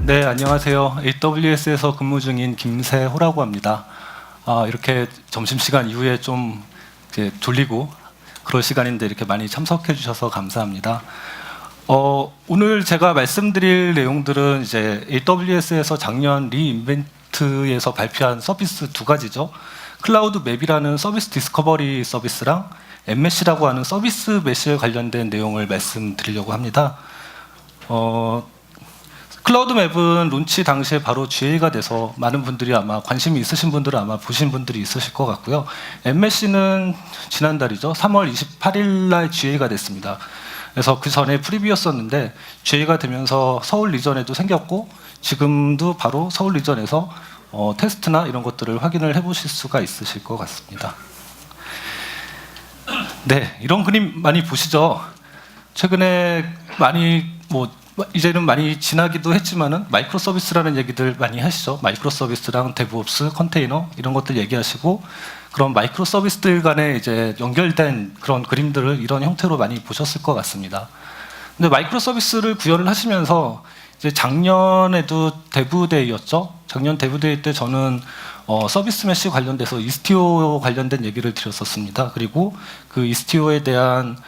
네, 안녕하세요. AWS에서 근무 중인 김세호라고 합니다. 이렇게 점심시간 이후에 좀 이제 졸리고 그럴 시간인데 이렇게 많이 참석해 주셔서 감사합니다. 오늘 제가 말씀드릴 내용들은 이제 AWS에서 작년 리인벤트에서 발표한 서비스 두 가지죠. 클라우드 맵이라는 서비스 디스커버리 서비스랑 emmesh라고 하는 서비스 메시에 관련된 내용을 말씀드리려고 합니다. 클라우드 맵은 론치 당시에 바로 GA가 돼서 많은 분들이 아마 관심이 있으신 분들은 아마 보신 분들이 있으실 것 같고요. emmesh는 지난달이죠. 3월 28일 날 GA가 됐습니다. 그래서 그 전에 프리뷰였었는데 GA가 되면서 서울 리전에도 생겼고 지금도 바로 서울 리전에서 테스트나 이런 것들을 확인을 해보실 수가 있으실 것 같습니다. 네, 이런 그림 많이 보시죠? 최근에 많이 이제는 많이 지나기도 했지만은 마이크로 서비스라는 얘기들 많이 하시죠. 마이크로 서비스랑 데브옵스, 컨테이너 이런 것들 얘기하시고 그런 마이크로 서비스들 간에 이제 연결된 그런 그림들을 이런 형태로 많이 보셨을 것 같습니다. 근데 마이크로 서비스를 구현을 하시면서 이제 작년에도 데브데이였죠. 작년 데브데이 때 저는 서비스 메시 관련돼서 이스티오 관련된 얘기를 드렸었습니다. 그리고 그 이스티오에 대한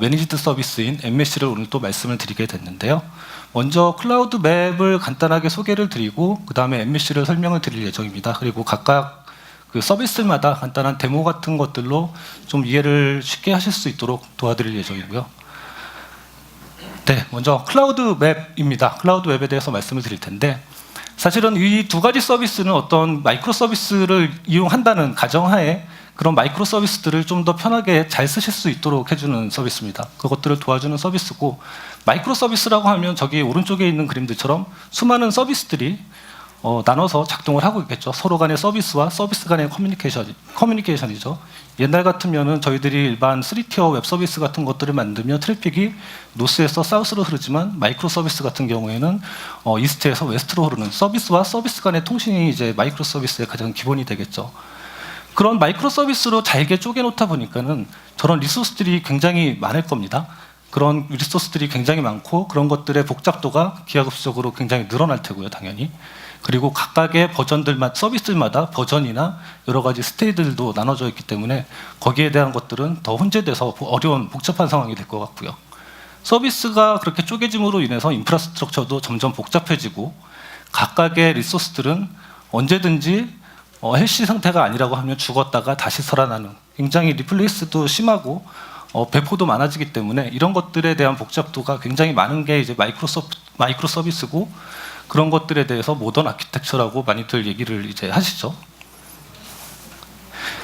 매니지드 서비스인 emmesh를 오늘 또 말씀을 드리게 됐는데요. 먼저 클라우드 맵을 간단하게 소개를 드리고 그 다음에 emmesh를 설명을 드릴 예정입니다. 그리고 각각 그 서비스마다 간단한 데모 같은 것들로 좀 이해를 쉽게 하실 수 있도록 도와드릴 예정이고요. 네, 먼저 클라우드 맵입니다. 클라우드 맵에 대해서 말씀을 드릴 텐데 사실은 이 두 가지 서비스는 어떤 마이크로 서비스를 이용한다는 가정하에 그런 마이크로 서비스들을 좀 더 편하게 잘 쓰실 수 있도록 해주는 서비스입니다. 그것들을 도와주는 서비스고 마이크로 서비스라고 하면 저기 오른쪽에 있는 그림들처럼 수많은 서비스들이 나눠서 작동을 하고 있겠죠. 서로 간의 서비스와 서비스 간의 커뮤니케이션이죠. 옛날 같으면은 저희들이 일반 3티어 웹 서비스 같은 것들을 만들면 트래픽이 노스에서 사우스로 흐르지만 마이크로 서비스 같은 경우에는 이스트에서 웨스트로 흐르는 서비스와 서비스 간의 통신이 이제 마이크로 서비스의 가장 기본이 되겠죠. 그런 마이크로 서비스로 잘게 쪼개놓다 보니까는 저런 리소스들이 굉장히 많을 겁니다. 그런 리소스들이 굉장히 많고 그런 것들의 복잡도가 기하급수적으로 굉장히 늘어날 테고요, 당연히. 그리고 각각의 버전들만 서비스마다 버전이나 여러 가지 스테이들도 나눠져 있기 때문에 거기에 대한 것들은 더 혼재돼서 어려운 복잡한 상황이 될 것 같고요. 서비스가 그렇게 쪼개짐으로 인해서 인프라스트럭처도 점점 복잡해지고 각각의 리소스들은 언제든지 헬시 상태가 아니라고 하면 죽었다가 다시 살아나는 굉장히 리플레이스도 심하고 배포도 많아지기 때문에 이런 것들에 대한 복잡도가 굉장히 많은 게 이제 마이크로 서비스고 그런 것들에 대해서 모던 아키텍처라고 많이들 얘기를 이제 하시죠.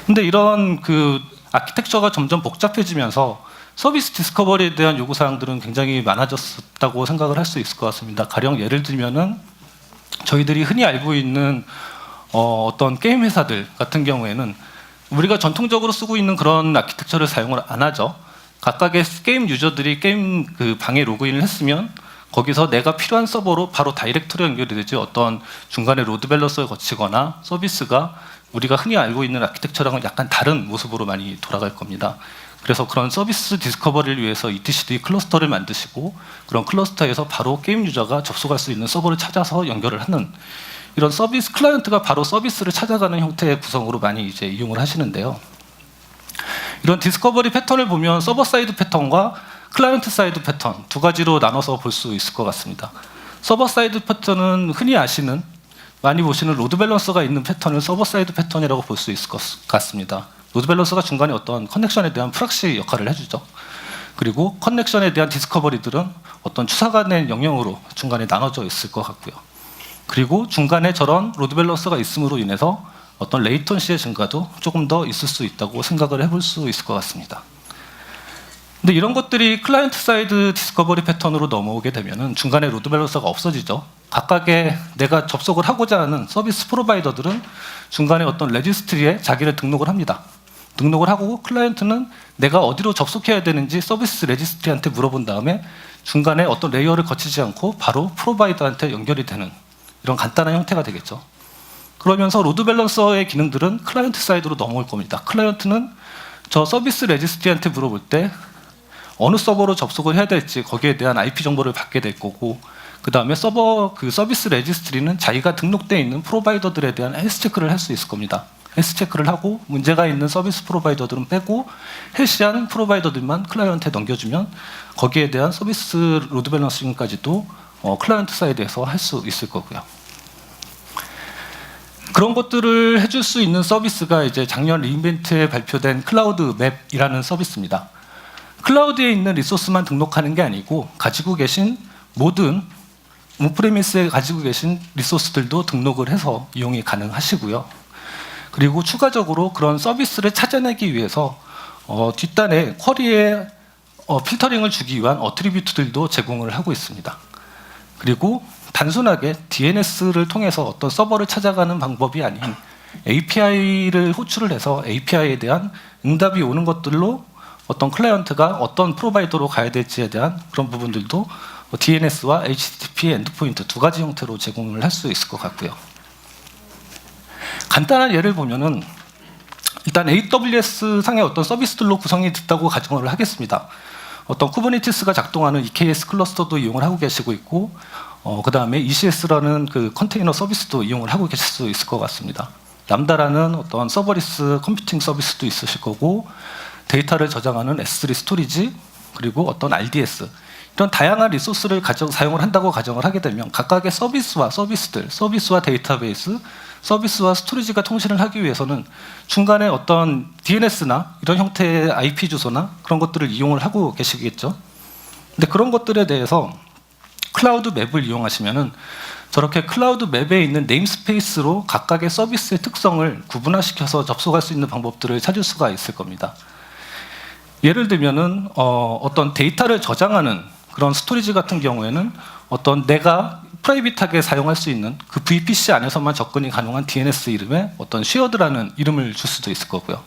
근데 이런 그 아키텍처가 점점 복잡해지면서 서비스 디스커버리에 대한 요구사항들은 굉장히 많아졌다고 생각을 할 수 있을 것 같습니다. 가령 예를 들면은 저희들이 흔히 알고 있는 어떤 게임 회사들 같은 경우에는 우리가 전통적으로 쓰고 있는 그런 아키텍처를 사용을 안 하죠. 각각의 게임 유저들이 게임 그 방에 로그인을 했으면 거기서 내가 필요한 서버로 바로 다이렉트로 연결이 되지 어떤 중간에 로드 밸런서를 거치거나 서비스가 우리가 흔히 알고 있는 아키텍처랑은 약간 다른 모습으로 많이 돌아갈 겁니다. 그래서 그런 서비스 디스커버리를 위해서 etcd 클러스터를 만드시고 그런 클러스터에서 바로 게임 유저가 접속할 수 있는 서버를 찾아서 연결을 하는 이런 서비스 클라이언트가 바로 서비스를 찾아가는 형태의 구성으로 많이 이제 이용을 하시는데요. 이런 디스커버리 패턴을 보면 서버 사이드 패턴과 클라이언트 사이드 패턴 두 가지로 나눠서 볼 수 있을 것 같습니다. 서버 사이드 패턴은 흔히 아시는 많이 보시는 로드 밸런서가 있는 패턴을 서버 사이드 패턴이라고 볼 수 있을 것 같습니다. 로드 밸런서가 중간에 어떤 커넥션에 대한 프락시 역할을 해주죠. 그리고 커넥션에 대한 디스커버리들은 어떤 추사간의 영역으로 중간에 나눠져 있을 것 같고요. 그리고 중간에 저런 로드 밸런서가 있음으로 인해서 어떤 레이턴시의 증가도 조금 더 있을 수 있다고 생각을 해볼 수 있을 것 같습니다. 근데 이런 것들이 클라이언트 사이드 디스커버리 패턴으로 넘어오게 되면은 중간에 로드 밸런서가 없어지죠. 각각의 내가 접속을 하고자 하는 서비스 프로바이더들은 중간에 어떤 레지스트리에 자기를 등록을 합니다. 등록을 하고 클라이언트는 내가 어디로 접속해야 되는지 서비스 레지스트리한테 물어본 다음에 중간에 어떤 레이어를 거치지 않고 바로 프로바이더한테 연결이 되는 이런 간단한 형태가 되겠죠. 그러면서 로드 밸런서의 기능들은 클라이언트 사이드로 넘어올 겁니다. 클라이언트는 저 서비스 레지스트리한테 물어볼 때 어느 서버로 접속을 해야 될지 거기에 대한 IP 정보를 받게 될 거고 그 다음에 서버 그 서비스 레지스트리는 자기가 등록되어 있는 프로바이더들에 대한 헬스 체크를 할 수 있을 겁니다. 헬스 체크를 하고 문제가 있는 서비스 프로바이더들은 빼고 헬시한 프로바이더들만 클라이언트에 넘겨주면 거기에 대한 서비스 로드 밸런싱까지도 클라이언트 사이드에서 할 수 있을 거고요. 그런 것들을 해줄 수 있는 서비스가 이제 작년 리인벤트에 발표된 클라우드 맵이라는 서비스입니다. 클라우드에 있는 리소스만 등록하는 게 아니고 가지고 계신 모든 온프레미스에 가지고 계신 리소스들도 등록을 해서 이용이 가능하시고요. 그리고 추가적으로 그런 서비스를 찾아내기 위해서 뒷단에 쿼리에 필터링을 주기 위한 어트리뷰트들도 제공을 하고 있습니다. 그리고 단순하게 DNS를 통해서 어떤 서버를 찾아가는 방법이 아닌 API를 호출을 해서 API에 대한 응답이 오는 것들로 어떤 클라이언트가 어떤 프로바이더로 가야 될지에 대한 그런 부분들도 DNS와 HTTP 엔드포인트 두 가지 형태로 제공을 할 수 있을 것 같고요. 간단한 예를 보면은 일단 AWS 상의 어떤 서비스들로 구성이 됐다고 가정을 하겠습니다. 어떤 쿠버네티스가 작동하는 EKS 클러스터도 이용을 하고 계시고 있고, 그 다음에 ECS라는 그 컨테이너 서비스도 이용을 하고 계실 수 있을 것 같습니다. 람다라는 어떤 서버리스 컴퓨팅 서비스도 있으실 거고, 데이터를 저장하는 S3 스토리지, 그리고 어떤 RDS 이런 다양한 리소스를 사용을 한다고 가정을 하게 되면 각각의 서비스와 서비스들, 서비스와 데이터베이스, 서비스와 스토리지가 통신을 하기 위해서는 중간에 어떤 DNS나 이런 형태의 IP 주소나 그런 것들을 이용을 하고 계시겠죠. 근데 그런 것들에 대해서 클라우드 맵을 이용하시면은 저렇게 클라우드 맵에 있는 네임스페이스로 각각의 서비스의 특성을 구분화시켜서 접속할 수 있는 방법들을 찾을 수가 있을 겁니다. 예를 들면은 어떤 데이터를 저장하는 그런 스토리지 같은 경우에는 어떤 내가 프라이빗하게 사용할 수 있는 그 VPC 안에서만 접근이 가능한 DNS 이름에 어떤 쉐어드라는 이름을 줄 수도 있을 거고요.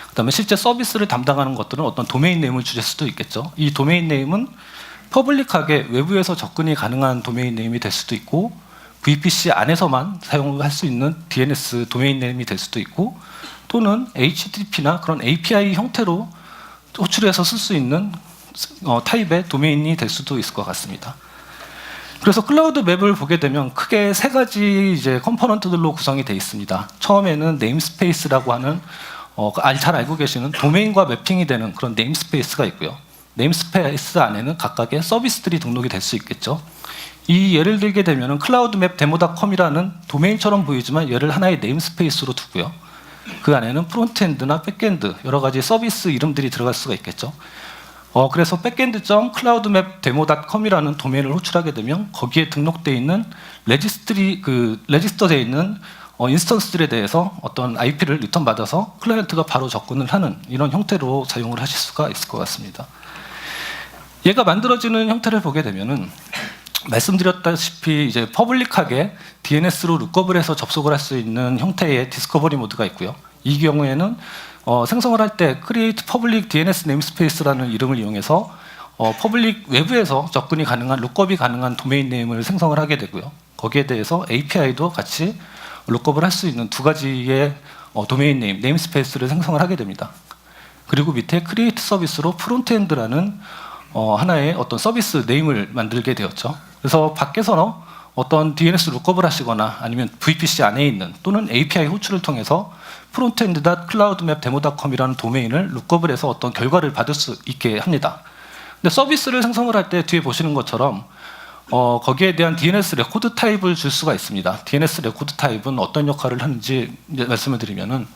그다음에 실제 서비스를 담당하는 것들은 어떤 도메인 네임을 주실 수도 있겠죠. 이 도메인 네임은 퍼블릭하게 외부에서 접근이 가능한 도메인 네임이 될 수도 있고 VPC 안에서만 사용할 수 있는 DNS 도메인 네임이 될 수도 있고 또는 HTTP나 그런 API 형태로 호출해서 쓸 수 있는 타입의 도메인이 될 수도 있을 것 같습니다. 그래서 클라우드 맵을 보게 되면 크게 세 가지 이제 컴포넌트들로 구성이 되어 있습니다. 처음에는 네임스페이스라고 하는 잘 알고 계시는 도메인과 매핑이 되는 그런 네임스페이스가 있고요. 네임스페이스 안에는 각각의 서비스들이 등록이 될 수 있겠죠. 이 예를 들게 되면 클라우드 맵 데모닷컴이라는 도메인처럼 보이지만 얘를 하나의 네임스페이스로 두고요. 그 안에는 프론트엔드나 백엔드 여러 가지 서비스 이름들이 들어갈 수가 있겠죠. 그래서 backend.cloudmapdemo.com이라는 도메인을 호출하게 되면 거기에 등록되어 있는 레지스터되어 있는 인스턴스들에 대해서 어떤 IP를 리턴 받아서 클라이언트가 바로 접근을 하는 이런 형태로 사용을 하실 수가 있을 것 같습니다. 얘가 만들어지는 형태를 보게 되면은 말씀드렸다시피 이제 퍼블릭하게 DNS로 룩업을 해서 접속을 할 수 있는 형태의 디스커버리 모드가 있고요. 이 경우에는 생성을 할 때 Create Public DNS Namespace라는 이름을 이용해서 퍼블릭 외부에서 접근이 가능한 룩업이 가능한 도메인 네임을 생성을 하게 되고요. 거기에 대해서 API도 같이 룩업을 할 수 있는 두 가지의 도메인 네임, 네임스페이스를 생성을 하게 됩니다. 그리고 밑에 Create 서비스로 프론트엔드라는 하나의 어떤 서비스 네임을 만들게 되었죠. 그래서 밖에서 어떤 DNS 룩업을 하시거나 아니면 VPC 안에 있는 또는 API 호출을 통해서 frontend.cloudmapdemo.com이라는 도메인을 룩업을 해서 어떤 결과를 받을 수 있게 합니다. 근데 서비스를 생성을 할 때 뒤에 보시는 것처럼 거기에 대한 DNS 레코드 타입을 줄 수가 있습니다. DNS 레코드 타입은 어떤 역할을 하는지 말씀을 드리면은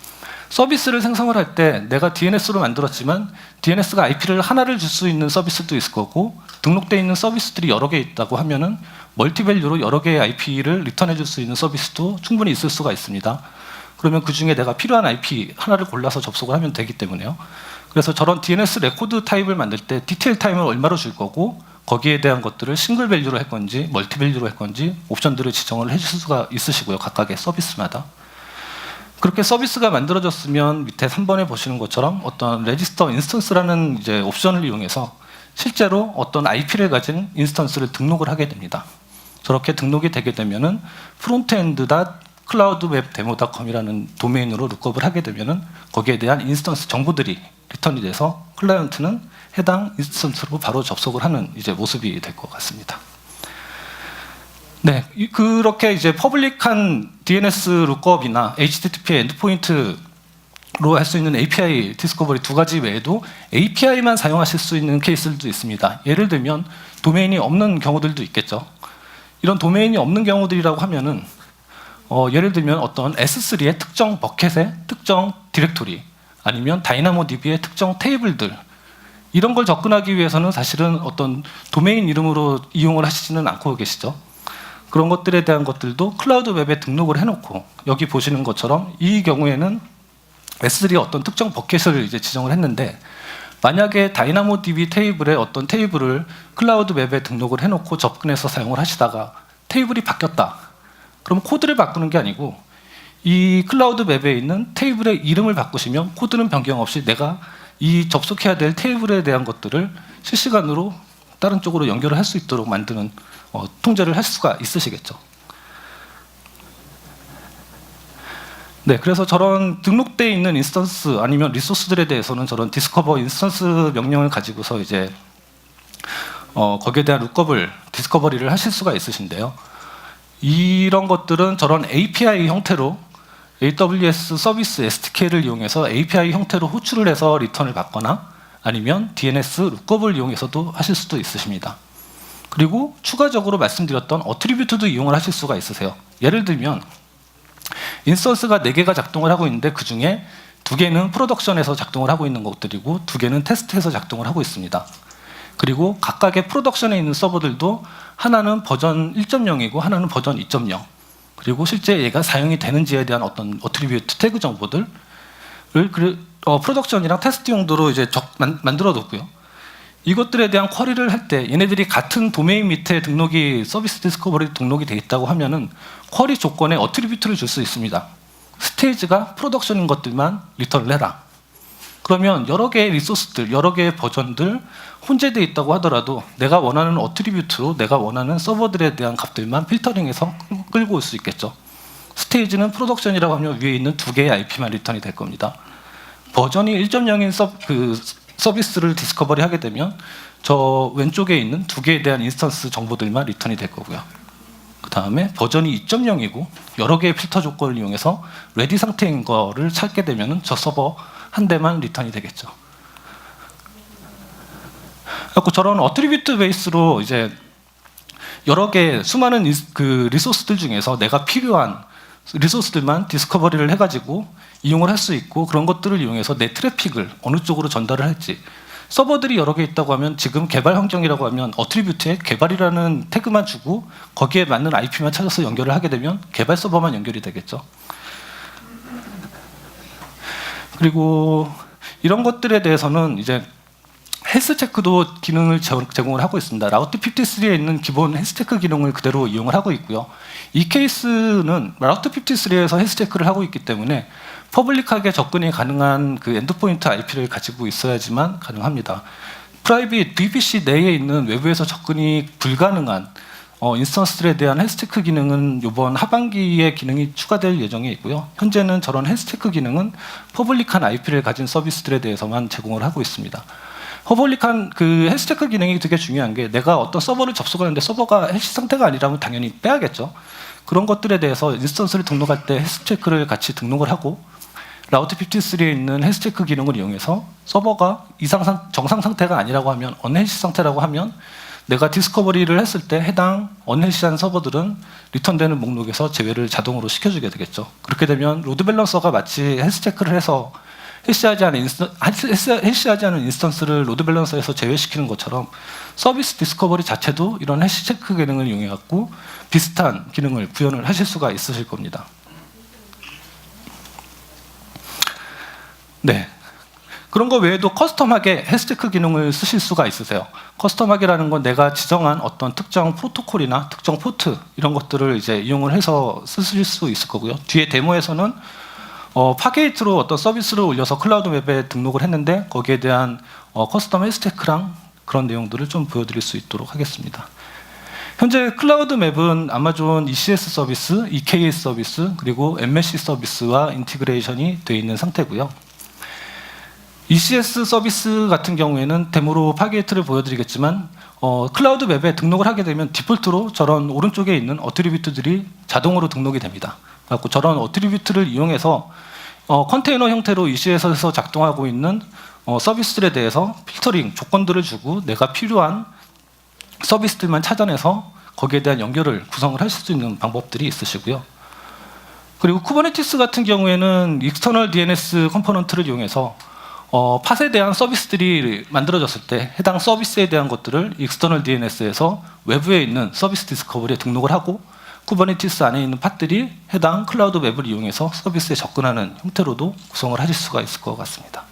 서비스를 생성을 할 때 내가 DNS로 만들었지만 DNS가 IP를 하나를 줄 수 있는 서비스도 있을 거고 등록되어 있는 서비스들이 여러 개 있다고 하면은 멀티밸류로 여러 개의 IP를 리턴해 줄 수 있는 서비스도 충분히 있을 수가 있습니다. 그러면 그 중에 내가 필요한 IP 하나를 골라서 접속을 하면 되기 때문에요. 그래서 저런 DNS 레코드 타입을 만들 때 디테일 타임을 얼마로 줄 거고 거기에 대한 것들을 싱글 밸류로 할 건지 멀티 밸류로 할 건지 옵션들을 지정을 해줄 수가 있으시고요. 각각의 서비스마다. 그렇게 서비스가 만들어졌으면 밑에 3번에 보시는 것처럼 어떤 레지스터 인스턴스라는 이제 옵션을 이용해서 실제로 어떤 IP를 가진 인스턴스를 등록을 하게 됩니다. 저렇게 등록이 되게 되면은 frontend.cloudmapdemo.com이라는 도메인으로 룩업을 하게 되면은 거기에 대한 인스턴스 정보들이 리턴이 돼서 클라이언트는 해당 인스턴스로 바로 접속을 하는 이제 모습이 될 것 같습니다. 네, 그렇게 이제 퍼블릭한 DNS 룩업이나 HTTP 엔드포인트로 할 수 있는 API 디스커버리 두 가지 외에도 API만 사용하실 수 있는 케이스들도 있습니다. 예를 들면 도메인이 없는 경우들도 있겠죠. 이런 도메인이 없는 경우들이라고 하면은 예를 들면 어떤 S3의 특정 버켓의 특정 디렉토리 아니면 다이나모DB의 특정 테이블들 이런 걸 접근하기 위해서는 사실은 어떤 도메인 이름으로 이용을 하시지는 않고 계시죠. 그런 것들에 대한 것들도 클라우드 웹에 등록을 해놓고 여기 보시는 것처럼 이 경우에는 S3의 어떤 특정 버켓을 이제 지정을 했는데 만약에 다이나모DB 테이블의 어떤 테이블을 클라우드 웹에 등록을 해놓고 접근해서 사용을 하시다가 테이블이 바뀌었다. 그럼 코드를 바꾸는 게 아니고 이 클라우드 웹에 있는 테이블의 이름을 바꾸시면 코드는 변경 없이 내가 이 접속해야 될 테이블에 대한 것들을 실시간으로 다른 쪽으로 연결을 할 수 있도록 만드는 통제를 할 수가 있으시겠죠. 네, 그래서 저런 등록되어 있는 인스턴스 아니면 리소스들에 대해서는 저런 디스커버 인스턴스 명령을 가지고서 이제 거기에 대한 룩업을 디스커버리를 하실 수가 있으신데요. 이런 것들은 저런 API 형태로 AWS 서비스 SDK를 이용해서 API 형태로 호출을 해서 리턴을 받거나 아니면 DNS 룩업을 이용해서도 하실 수도 있으십니다. 그리고 추가적으로 말씀드렸던 어트리뷰트도 이용을 하실 수가 있으세요. 예를 들면 인스턴스가 4개가 작동을 하고 있는데 그 중에 2개는 프로덕션에서 작동을 하고 있는 것들이고 2개는 테스트에서 작동을 하고 있습니다. 그리고 각각의 프로덕션에 있는 서버들도 하나는 버전 1.0이고 하나는 버전 2.0 그리고 실제 얘가 사용이 되는지에 대한 어떤 어트리뷰트 태그 정보들을 프로덕션이랑 테스트 용도로 이제 만들어 뒀고요. 이것들에 대한 쿼리를 할 때 얘네들이 같은 도메인 밑에 등록이 서비스 디스커버리 등록이 돼 있다고 하면은 쿼리 조건에 어트리뷰트를 줄 수 있습니다. 스테이지가 프로덕션인 것들만 리턴을 해라. 그러면 여러 개의 리소스들, 여러 개의 버전들 혼재되어 있다고 하더라도 내가 원하는 어트리뷰트로 내가 원하는 서버들에 대한 값들만 필터링해서 끌고 올 수 있겠죠. 스테이지는 프로덕션이라고 하면 위에 있는 2개의 IP만 리턴이 될 겁니다. 버전이 1.0인 서비스를 디스커버리 하게 되면 저 왼쪽에 있는 2개에 대한 인스턴스 정보들만 리턴이 될 거고요. 그 다음에 버전이 2.0이고 여러 개의 필터 조건을 이용해서 레디 상태인 거를 찾게 되면 저 서버 한 대만 리턴이 되겠죠. 그래서 저런 어트리뷰트 베이스로 이제 여러 개 수많은 그 리소스들 중에서 내가 필요한 리소스들만 디스커버리를 해가지고 이용을 할 수 있고 그런 것들을 이용해서 내 트래픽을 어느 쪽으로 전달을 할지 서버들이 여러 개 있다고 하면 지금 개발 환경이라고 하면 어트리뷰트에 개발이라는 태그만 주고 거기에 맞는 IP만 찾아서 연결을 하게 되면 개발 서버만 연결이 되겠죠. 그리고 이런 것들에 대해서는 이제 헬스 체크도 기능을 제공을 하고 있습니다. 라우트 53에 있는 기본 헬스 체크 기능을 그대로 이용을 하고 있고요. 이 케이스는 라우트 53에서 헬스 체크를 하고 있기 때문에 퍼블릭하게 접근이 가능한 그 엔드포인트 IP를 가지고 있어야지만 가능합니다. 프라이빗 VPC 내에 있는 외부에서 접근이 불가능한 인스턴스들에 대한 헬스 체크 기능은 이번 하반기에 기능이 추가될 예정에 있고요. 현재는 저런 헬스 체크 기능은 퍼블릭한 IP를 가진 서비스들에 대해서만 제공을 하고 있습니다. 퍼블릭한 그 헬스 체크 기능이 되게 중요한 게 내가 어떤 서버를 접속하는데 서버가 해시 상태가 아니라면 당연히 빼야겠죠. 그런 것들에 대해서 인스턴스를 등록할 때 헬스 체크를 같이 등록을 하고 라우트 53에 있는 헬스 체크 기능을 이용해서 서버가 정상 상태가 아니라고 하면 언해시 상태라고 하면 내가 디스커버리를 했을 때 해당 언해시한 서버들은 리턴되는 목록에서 제외를 자동으로 시켜주게 되겠죠. 그렇게 되면 로드 밸런서가 마치 헬스 체크를 해서 해시하지 않은 인스턴스를 로드 밸런서에서 제외시키는 것처럼 서비스 디스커버리 자체도 이런 해시 체크 기능을 이용해 갖고 비슷한 기능을 구현을 하실 수가 있으실 겁니다. 네. 그런 거 외에도 커스텀하게 해시 체크 기능을 쓰실 수가 있으세요. 커스텀하게라는 건 내가 지정한 어떤 특정 프로토콜이나 특정 포트 이런 것들을 이제 이용을 해서 쓰실 수 있을 거고요. 뒤에 데모에서는 파게이트로 어떤 서비스를 올려서 클라우드 웹에 등록을 했는데 거기에 대한 커스텀 해시 체크랑 그런 내용들을 좀 보여드릴 수 있도록 하겠습니다. 현재 클라우드 맵은 아마존 ECS 서비스, EKS 서비스, 그리고 MSC 서비스와 인티그레이션이 되어 있는 상태고요. ECS 서비스 같은 경우에는 데모로 파게이트를 보여드리겠지만 클라우드 웹에 등록을 하게 되면 디폴트로 저런 오른쪽에 있는 어트리뷰트들이 자동으로 등록이 됩니다. 그래서 저런 어트리뷰트를 이용해서 컨테이너 형태로 ECS에서 작동하고 있는 서비스들에 대해서 필터링, 조건들을 주고 내가 필요한 서비스들만 찾아내서 거기에 대한 연결을 구성을 하실 수 있는 방법들이 있으시고요. 그리고 쿠버네티스 같은 경우에는 익스터널 DNS 컴포넌트를 이용해서 팟에 대한 서비스들이 만들어졌을 때 해당 서비스에 대한 것들을 익스터널 DNS에서 외부에 있는 서비스 디스커버리에 등록을 하고 쿠버네티스 안에 있는 팟들이 해당 클라우드 웹을 이용해서 서비스에 접근하는 형태로도 구성을 하실 수가 있을 것 같습니다.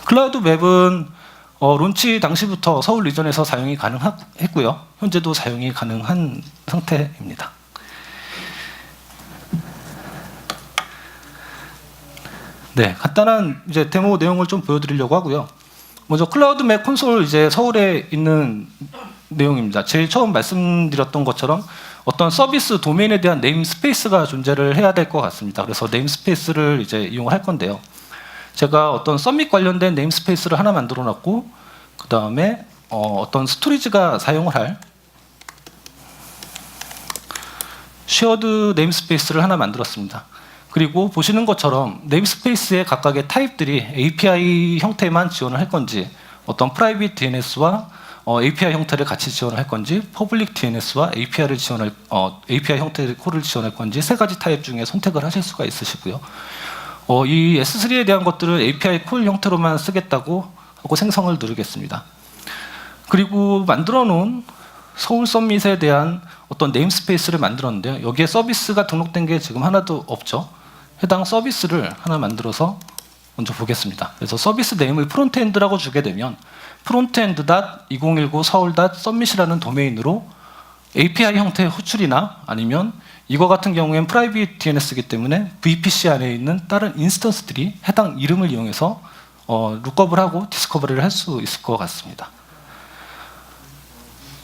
클라우드 웹은 론치 당시부터 서울 리전에서 사용이 가능했고요. 현재도 사용이 가능한 상태입니다. 네, 간단한 이제 데모 내용을 좀 보여드리려고 하고요. 먼저 클라우드 맵 콘솔 이제 서울에 있는 내용입니다. 제일 처음 말씀드렸던 것처럼 어떤 서비스 도메인에 대한 네임 스페이스가 존재를 해야 될 것 같습니다. 그래서 네임 스페이스를 이제 이용할 건데요. 제가 어떤 썸밋 관련된 네임 스페이스를 하나 만들어 놨고, 그 다음에 어떤 스토리지가 사용을 할 쉐어드 네임 스페이스를 하나 만들었습니다. 그리고 보시는 것처럼 네임스페이스의 각각의 타입들이 API 형태만 지원을 할 건지, 어떤 프라이빗 DNS와 API 형태를 같이 지원을 할 건지, 퍼블릭 DNS와 API 형태의 콜을 지원할 건지 세 가지 타입 중에 선택을 하실 수가 있으시고요. 이 S3에 대한 것들은 API 콜 형태로만 쓰겠다고 하고 생성을 누르겠습니다. 그리고 만들어 놓은 서울 썸밋에 대한 어떤 네임스페이스를 만들었는데요. 여기에 서비스가 등록된 게 지금 하나도 없죠. 해당 서비스를 하나 만들어서 먼저 보겠습니다. 그래서 서비스 네임을 프론트엔드라고 주게 되면 frontend.2019 서울.submit이라는 도메인으로 API 형태의 호출이나 아니면 이거 같은 경우엔 프라이빗 DNS이기 때문에 VPC 안에 있는 다른 인스턴스들이 해당 이름을 이용해서 룩업을 하고 디스커버리를 할 수 있을 것 같습니다.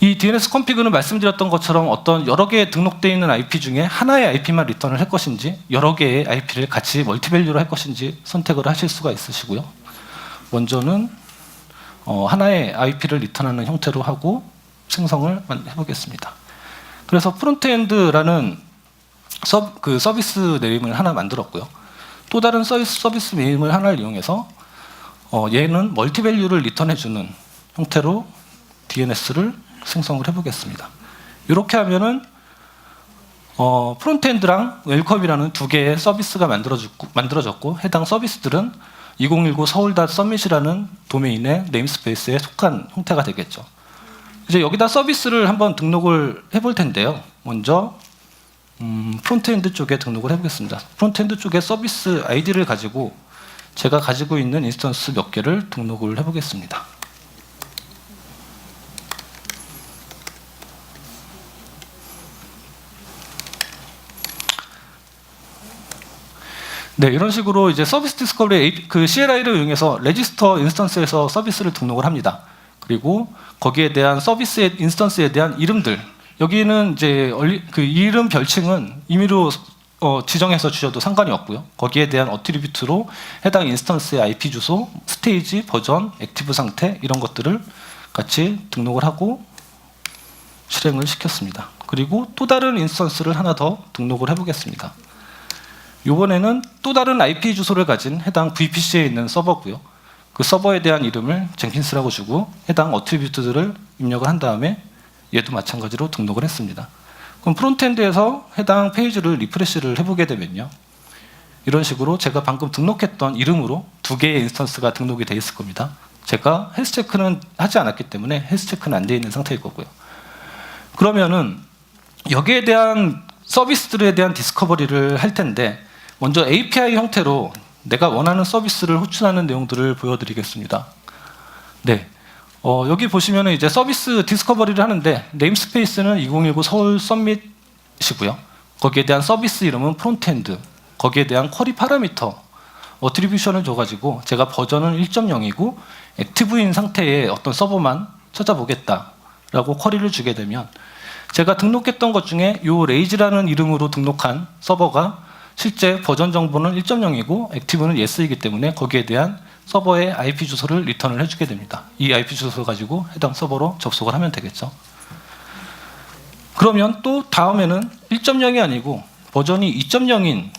이 DNS 컴피그는 말씀드렸던 것처럼 어떤 여러 개의 등록되어 있는 IP 중에 하나의 IP만 리턴을 할 것인지 여러 개의 IP를 같이 멀티밸류로 할 것인지 선택을 하실 수가 있으시고요. 먼저는 하나의 IP를 리턴하는 형태로 하고 생성을 해보겠습니다. 그래서 프론트엔드라는 서비스 네임을 하나 만들었고요. 또 다른 서비스 네임을 하나를 이용해서 얘는 멀티밸류를 리턴해주는 형태로 DNS를 생성을 해보겠습니다. 이렇게 하면은 프론트엔드랑 웰컴이라는 두 개의 서비스가 만들어졌고 해당 서비스들은 2019 서울.submit이라는 도메인의 네임스페이스에 속한 형태가 되겠죠. 이제 여기다 서비스를 한번 등록을 해볼 텐데요. 먼저 프론트엔드 쪽에 등록을 해보겠습니다. 프론트엔드 쪽에 서비스 아이디를 가지고 제가 가지고 있는 인스턴스 몇 개를 등록을 해보겠습니다. 네, 이런 식으로 이제 서비스 디스커버리 CLI를 이용해서 레지스터 인스턴스에서 서비스를 등록을 합니다. 그리고 거기에 대한 서비스의 인스턴스에 대한 이름들, 여기는 이제 그 이름 별칭은 임의로 지정해서 주셔도 상관이 없고요. 거기에 대한 어트리뷰트로 해당 인스턴스의 IP 주소, 스테이지, 버전, 액티브 상태 이런 것들을 같이 등록을 하고 실행을 시켰습니다. 그리고 또 다른 인스턴스를 하나 더 등록을 해보겠습니다. 이번에는 또 다른 IP 주소를 가진 해당 VPC에 있는 서버고요. 그 서버에 대한 이름을 젠킨스라고 주고 해당 어트리뷰트들을 입력을 한 다음에 얘도 마찬가지로 등록을 했습니다. 그럼 프론트엔드에서 해당 페이지를 리프레시를 해보게 되면요. 이런 식으로 제가 방금 등록했던 이름으로 두 개의 인스턴스가 등록이 되어 있을 겁니다. 제가 헬스 체크는 하지 않았기 때문에 헬스 체크는 안 되어 있는 상태일 거고요. 그러면은 여기에 대한 서비스들에 대한 디스커버리를 할 텐데 먼저 API 형태로 내가 원하는 서비스를 호출하는 내용들을 보여드리겠습니다. 네, 여기 보시면은 이제 서비스 디스커버리를 하는데 네임스페이스는 2019 서울 썸밋이고요. 거기에 대한 서비스 이름은 프론트엔드, 거기에 대한 쿼리 파라미터 어트리뷰션을 줘가지고 제가 버전은 1.0이고 액티브인 상태의 어떤 서버만 찾아보겠다라고 쿼리를 주게 되면 제가 등록했던 것 중에 요 레이즈라는 이름으로 등록한 서버가 실제 버전 정보는 1.0이고 액티브는 yes이기 때문에 거기에 대한 서버의 IP 주소를 리턴을 해주게 됩니다. 이 IP 주소 가지고 해당 서버로 접속을 하면 되겠죠. 그러면 또 다음에는 1.0이 아니고 버전이 2.0인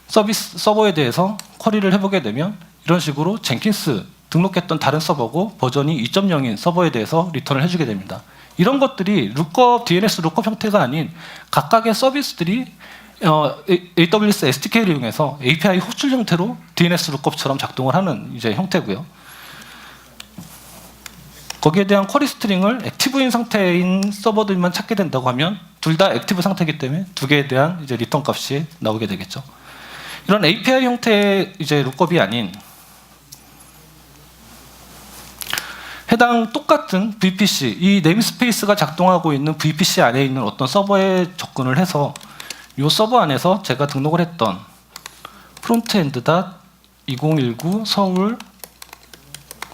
서비스 서버에 대해서 쿼리를 해보게 되면 이런 식으로 젠킨스 등록했던 다른 서버고 버전이 2.0인 서버에 대해서 리턴을 해주게 됩니다. 이런 것들이 룩업, DNS 룩업 형태가 아닌 각각의 서비스들이 AWS SDK를 이용해서 API 호출 형태로 DNS 룩업처럼 작동을 하는 이제 형태고요. 거기에 대한 쿼리 스트링을 액티브인 상태인 서버들만 찾게 된다고 하면 둘 다 액티브 상태이기 때문에 두 개에 대한 이제 리턴 값이 나오게 되겠죠. 이런 API 형태의 이제 룩업이 아닌 해당 똑같은 VPC, 이 네임스페이스가 작동하고 있는 VPC 안에 있는 어떤 서버에 접근을 해서 이 서버 안에서 제가 등록을 했던 frontend.2019 서울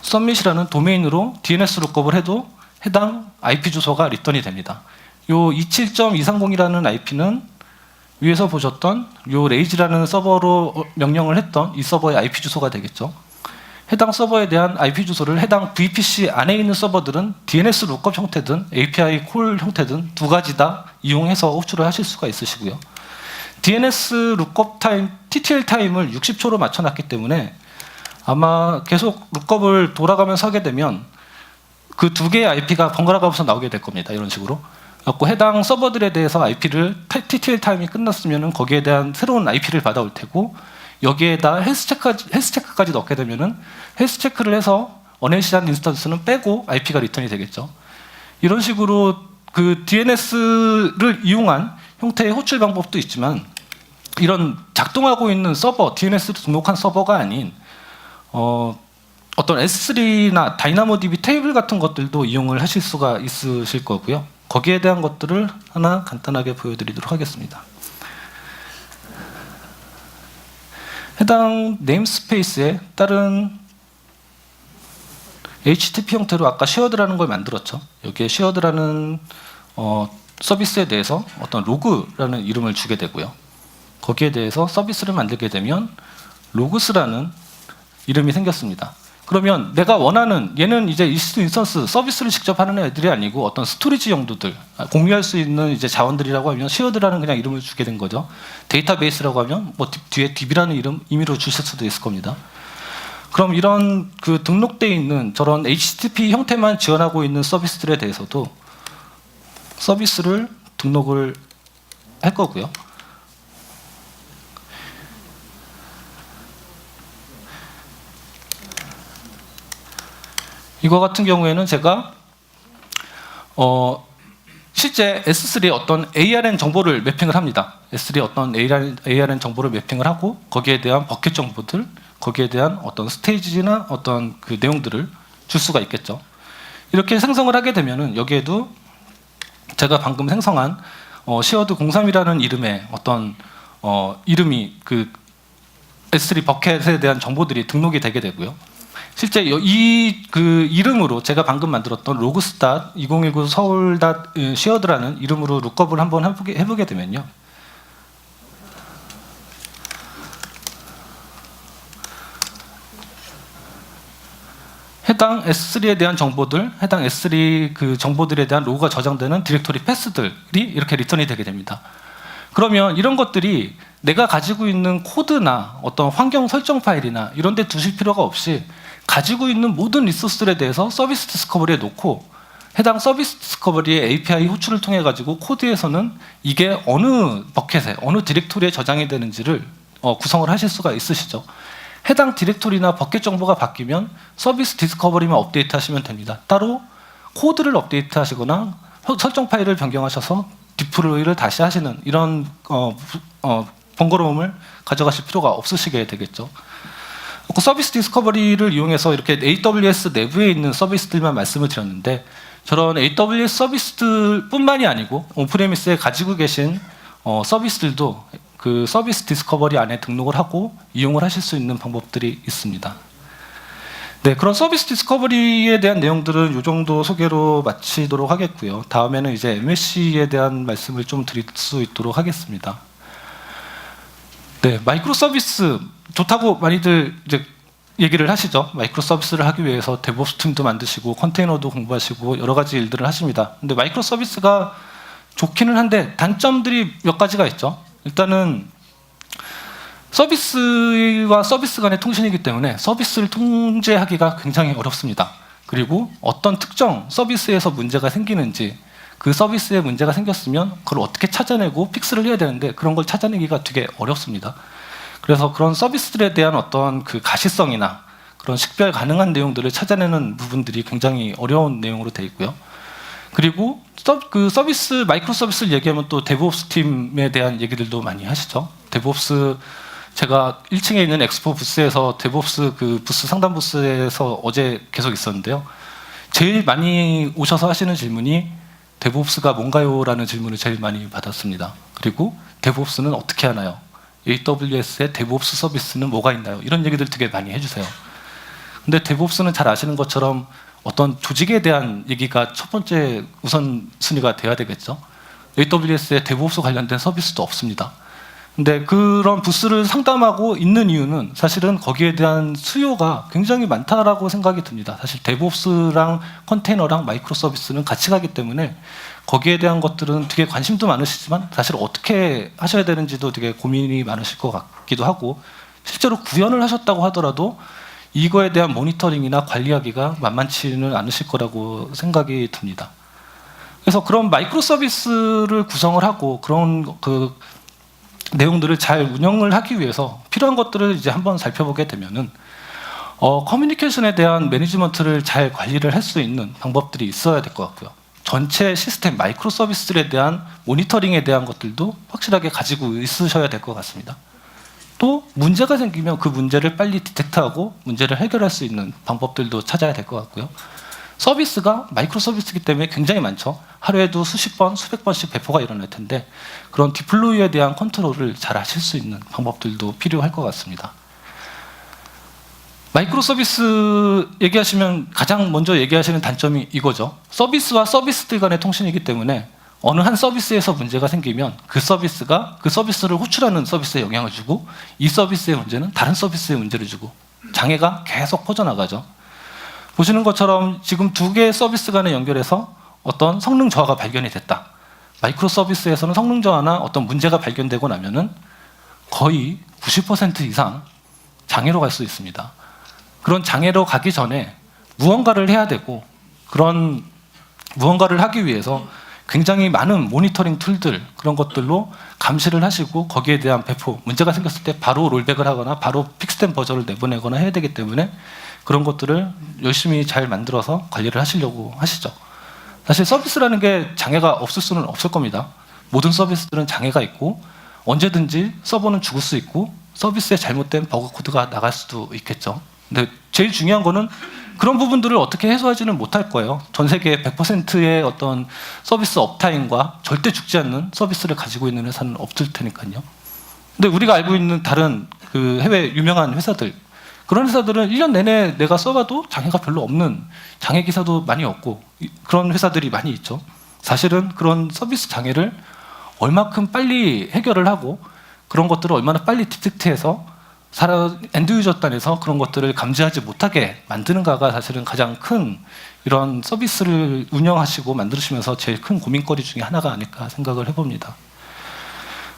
submit이라는 도메인으로 DNS 룩업을 해도 해당 IP 주소가 리턴이 됩니다. 이 27.230이라는 IP는 위에서 보셨던 이 레이즈라는 서버로 명령을 했던 이 서버의 IP 주소가 되겠죠. 해당 서버에 대한 IP 주소를 해당 VPC 안에 있는 서버들은 DNS 룩업 형태든 API 콜 형태든 두 가지 다 이용해서 호출을 하실 수가 있으시고요. DNS 룩업 타임, TTL 타임을 60초로 맞춰놨기 때문에 아마 계속 룩업을 돌아가면서 하게 되면 그 두 개의 IP가 번갈아 가면서 나오게 될 겁니다. 이런 식으로. 그래서 해당 서버들에 대해서 IP를 TTL 타임이 끝났으면 거기에 대한 새로운 IP를 받아올 테고 여기에다 헬스체크까지 넣게 되면은 헬스체크를 해서 어네시한 인스턴스는 빼고 IP가 리턴이 되겠죠. 이런 식으로 그 DNS를 이용한 형태의 호출 방법도 있지만 이런 작동하고 있는 서버, DNS를 등록한 서버가 아닌 어떤 S3나 다이나모DB 테이블 같은 것들도 이용을 하실 수가 있으실 거고요. 거기에 대한 것들을 하나 간단하게 보여드리도록 하겠습니다. 해당 네임스페이스에 따른 HTTP 형태로 아까 쉐어드라는 걸 만들었죠. 여기에 쉐어드라는 서비스에 대해서 어떤 로그라는 이름을 주게 되고요. 거기에 대해서 서비스를 만들게 되면 로그스라는 이름이 생겼습니다. 그러면 내가 원하는 얘는 이제 인스턴스 서비스를 직접 하는 애들이 아니고 어떤 스토리지 용도들 공유할 수 있는 이제 자원들이라고 하면 쉐어드라는 그냥 이름을 주게 된 거죠. 데이터베이스라고 하면 뭐 뒤에 DB라는 이름 임의로 주실 수도 있을 겁니다. 그럼 이런 그 등록되어 있는 저런 HTTP 형태만 지원하고 있는 서비스들에 대해서도 서비스를 등록을 할 거고요. 이거 같은 경우에는 제가 실제 S3에 어떤 ARN 정보를 매핑을 합니다. S3에 어떤 ARN 정보를 매핑을 하고 거기에 대한 버켓 정보들, 거기에 대한 어떤 스테이지나 어떤 그 내용들을 줄 수가 있겠죠. 이렇게 생성을 하게 되면은 여기에도 제가 방금 생성한 시어드 03이라는 이름의 어떤 이름이 그 S3 버켓에 대한 정보들이 등록이 되게 되고요. 실제 이 그 이름으로 제가 방금 만들었던 로그스닷 2019 서울.닷 shared라는 이름으로 룩업을 한번 해보게 되면요. 해당 S3에 대한 정보들, 해당 S3 그 정보들에 대한 로그가 저장되는 디렉토리 패스들이 이렇게 리턴이 되게 됩니다. 그러면 이런 것들이 내가 가지고 있는 코드나 어떤 환경 설정 파일이나 이런 데 두실 필요가 없이 가지고 있는 모든 리소스들에 대해서 서비스 디스커버리에 놓고 해당 서비스 디스커버리의 API 호출을 통해 가지고 코드에서는 이게 어느 버켓에 어느 디렉토리에 저장이 되는지를 구성을 하실 수가 있으시죠. 해당 디렉토리나 버켓 정보가 바뀌면 서비스 디스커버리만 업데이트 하시면 됩니다. 따로 코드를 업데이트 하시거나 설정 파일을 변경하셔서 디플로이를 다시 하시는 이런 번거로움을 가져가실 필요가 없으시게 되겠죠. 서비스 디스커버리를 이용해서 이렇게 AWS 내부에 있는 서비스들만 말씀을 드렸는데 저런 AWS 서비스들 뿐만이 아니고 온프레미스에 가지고 계신 서비스들도 그 서비스 디스커버리 안에 등록을 하고 이용을 하실 수 있는 방법들이 있습니다. 네, 그런 서비스 디스커버리에 대한 내용들은 이 정도 소개로 마치도록 하겠고요. 다음에는 이제 MSC에 대한 말씀을 좀 드릴 수 있도록 하겠습니다. 네, 마이크로 서비스 좋다고 많이들 이제 얘기를 하시죠. 마이크로 서비스를 하기 위해서 데브옵스 팀도 만드시고 컨테이너도 공부하시고 여러 가지 일들을 하십니다. 근데 마이크로 서비스가 좋기는 한데 단점들이 몇 가지가 있죠. 일단은 서비스와 서비스 간의 통신이기 때문에 서비스를 통제하기가 굉장히 어렵습니다. 그리고 어떤 특정 서비스에서 문제가 생기는지, 그 서비스에 문제가 생겼으면 그걸 어떻게 찾아내고 픽스를 해야 되는데 그런 걸 찾아내기가 되게 어렵습니다. 그래서 그런 서비스들에 대한 어떤 그 가시성이나 그런 식별 가능한 내용들을 찾아내는 부분들이 굉장히 어려운 내용으로 되어 있고요. 그리고 그 서비스, 마이크로 서비스를 얘기하면 또 데브옵스 팀에 대한 얘기들도 많이 하시죠. 데브옵스, 제가 1층에 있는 엑스포 부스에서 데브옵스 그 부스 상담 부스에서 어제 계속 있었는데요. 제일 많이 오셔서 하시는 질문이 데브옵스가 뭔가요? 라는 질문을 제일 많이 받았습니다. 그리고 데브옵스는 어떻게 하나요? AWS의 데브옵스 서비스는 뭐가 있나요? 이런 얘기들 되게 많이 해주세요. 근데 데브옵스는 잘 아시는 것처럼 어떤 조직에 대한 얘기가 첫 번째 우선순위가 돼야 되겠죠. AWS의 데브옵스 관련된 서비스도 없습니다. 근데 그런 부스를 상담하고 있는 이유는 사실은 거기에 대한 수요가 굉장히 많다라고 생각이 듭니다. 사실 데브옵스랑 컨테이너랑 마이크로 서비스는 같이 가기 때문에 거기에 대한 것들은 되게 관심도 많으시지만 사실 어떻게 하셔야 되는지도 되게 고민이 많으실 것 같기도 하고, 실제로 구현을 하셨다고 하더라도 이거에 대한 모니터링이나 관리하기가 만만치는 않으실 거라고 생각이 듭니다. 그래서 그런 마이크로 서비스를 구성을 하고 그런 그 내용들을 잘 운영을 하기 위해서 필요한 것들을 이제 한번 살펴보게 되면은 커뮤니케이션에 대한 매니지먼트를 잘 관리를 할 수 있는 방법들이 있어야 될 것 같고요. 전체 시스템 마이크로 서비스들에 대한 모니터링에 대한 것들도 확실하게 가지고 있으셔야 될 것 같습니다. 또 문제가 생기면 그 문제를 빨리 디텍트하고 문제를 해결할 수 있는 방법들도 찾아야 될 것 같고요. 서비스가 마이크로 서비스이기 때문에 굉장히 많죠. 하루에도 수십 번, 수백 번씩 배포가 일어날 텐데 그런 디플로이에 대한 컨트롤을 잘 하실 수 있는 방법들도 필요할 것 같습니다. 마이크로 서비스 얘기하시면 가장 먼저 얘기하시는 단점이 이거죠. 서비스와 서비스들 간의 통신이기 때문에 어느 한 서비스에서 문제가 생기면 그 서비스가 그 서비스를 호출하는 서비스에 영향을 주고 이 서비스의 문제는 다른 서비스에 문제를 주고 장애가 계속 퍼져나가죠. 보시는 것처럼 지금 두 개의 서비스 간에 연결해서 어떤 성능 저하가 발견이 됐다. 마이크로 서비스에서는 성능 저하나 어떤 문제가 발견되고 나면은 거의 90% 이상 장애로 갈 수 있습니다. 그런 장애로 가기 전에 무언가를 해야 되고, 그런 무언가를 하기 위해서 굉장히 많은 모니터링 툴들, 그런 것들로 감시를 하시고 거기에 대한 배포, 문제가 생겼을 때 바로 롤백을 하거나 바로 픽스된 버전을 내보내거나 해야 되기 때문에 그런 것들을 열심히 잘 만들어서 관리를 하시려고 하시죠. 사실 서비스라는 게 장애가 없을 수는 없을 겁니다. 모든 서비스들은 장애가 있고 언제든지 서버는 죽을 수 있고 서비스에 잘못된 버그 코드가 나갈 수도 있겠죠. 근데 제일 중요한 거는 그런 부분들을 어떻게 해소하지는 못할 거예요. 전 세계 100%의 어떤 서비스 업타임과 절대 죽지 않는 서비스를 가지고 있는 회사는 없을 테니까요. 근데 우리가 알고 있는 다른 그 해외 유명한 회사들, 그런 회사들은 1년 내내 내가 써봐도 장애가 별로 없는, 장애 기사도 많이 없고 그런 회사들이 많이 있죠. 사실은 그런 서비스 장애를 얼마큼 빨리 해결을 하고 그런 것들을 얼마나 빨리 디텍트해서 엔드 유저 단에서 그런 것들을 감지하지 못하게 만드는가가 사실은 가장 큰 이런 서비스를 운영하시고 만드시면서 제일 큰 고민거리 중에 하나가 아닐까 생각을 해봅니다.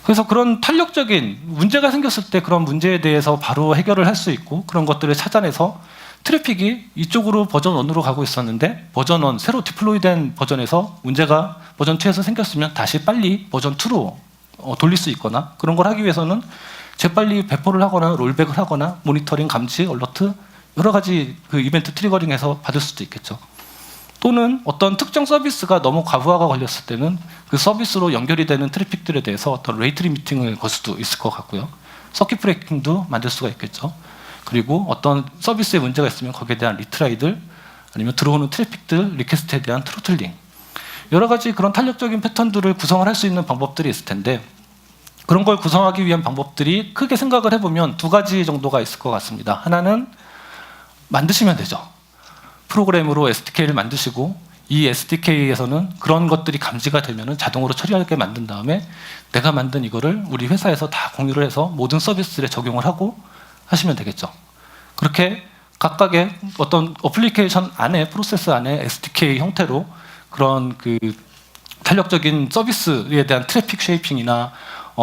그래서 그런 탄력적인 문제가 생겼을 때 그런 문제에 대해서 바로 해결을 할 수 있고 그런 것들을 찾아내서 트래픽이 이쪽으로 버전 1으로 가고 있었는데 버전 1, 새로 디플로이된 버전에서 문제가 버전 2에서 생겼으면 다시 빨리 버전 2로 돌릴 수 있거나, 그런 걸 하기 위해서는 재빨리 배포를 하거나 롤백을 하거나 모니터링, 감지, 얼러트 여러 가지 그 이벤트 트리거링해서 받을 수도 있겠죠. 또는 어떤 특정 서비스가 너무 과부하가 걸렸을 때는 그 서비스로 연결이 되는 트래픽들에 대해서 어떤 레이트 리미팅을 걸 수도 있을 것 같고요. 서킷 브레이킹도 만들 수가 있겠죠. 그리고 어떤 서비스에 문제가 있으면 거기에 대한 리트라이들, 아니면 들어오는 트래픽들, 리퀘스트에 대한 트로틀링, 여러 가지 그런 탄력적인 패턴들을 구성을 할 수 있는 방법들이 있을 텐데, 그런 걸 구성하기 위한 방법들이 크게 생각을 해보면 두 가지 정도가 있을 것 같습니다. 하나는 만드시면 되죠. 프로그램으로 SDK를 만드시고 이 SDK에서는 그런 것들이 감지가 되면 자동으로 처리하게 만든 다음에 내가 만든 이거를 우리 회사에서 다 공유를 해서 모든 서비스에 적용을 하고 하시면 되겠죠. 그렇게 각각의 어떤 어플리케이션 안에 프로세스 안에 SDK 형태로 그런 그 탄력적인 서비스에 대한 트래픽 쉐이핑이나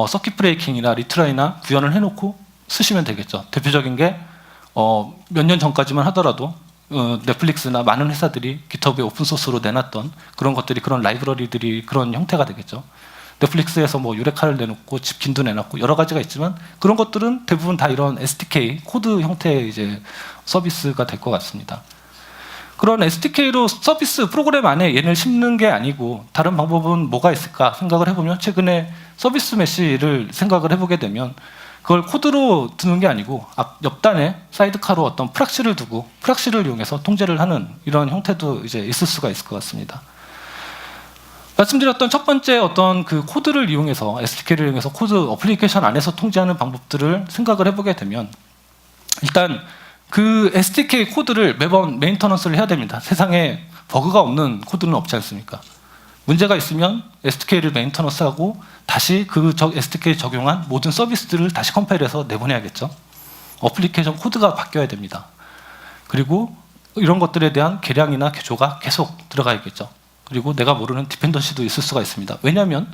서킷 브레이킹이나 리트라이나 구현을 해놓고 쓰시면 되겠죠. 대표적인 게 몇 년 전까지만 하더라도 넷플릭스나 많은 회사들이 깃허브에 오픈소스로 내놨던 그런 것들이, 그런 라이브러리들이 그런 형태가 되겠죠. 넷플릭스에서 뭐 유레카를 내놓고 집킨도 내놨고 여러 가지가 있지만 그런 것들은 대부분 다 이런 SDK 코드 형태의 이제 서비스가 될 것 같습니다. 그런 SDK로 서비스 프로그램 안에 얘를 심는 게 아니고 다른 방법은 뭐가 있을까 생각을 해보면, 최근에 서비스 메시를 생각을 해보게 되면 그걸 코드로 두는 게 아니고 옆단에 사이드카로 어떤 프락시를 두고 프락시를 이용해서 통제를 하는 이런 형태도 이제 있을 수가 있을 것 같습니다. 말씀드렸던 첫 번째 어떤 그 코드를 이용해서, SDK를 이용해서 코드 어플리케이션 안에서 통제하는 방법들을 생각을 해보게 되면, 일단 그 SDK 코드를 매번 메인터넌스를 해야 됩니다. 세상에 버그가 없는 코드는 없지 않습니까? 문제가 있으면 SDK를 메인터넌스하고 다시 그 SDK 적용한 모든 서비스들을 다시 컴파일해서 내보내야겠죠. 어플리케이션 코드가 바뀌어야 됩니다. 그리고 이런 것들에 대한 개량이나 개조가 계속 들어가야겠죠. 그리고 내가 모르는 디펜던시도 있을 수가 있습니다. 왜냐하면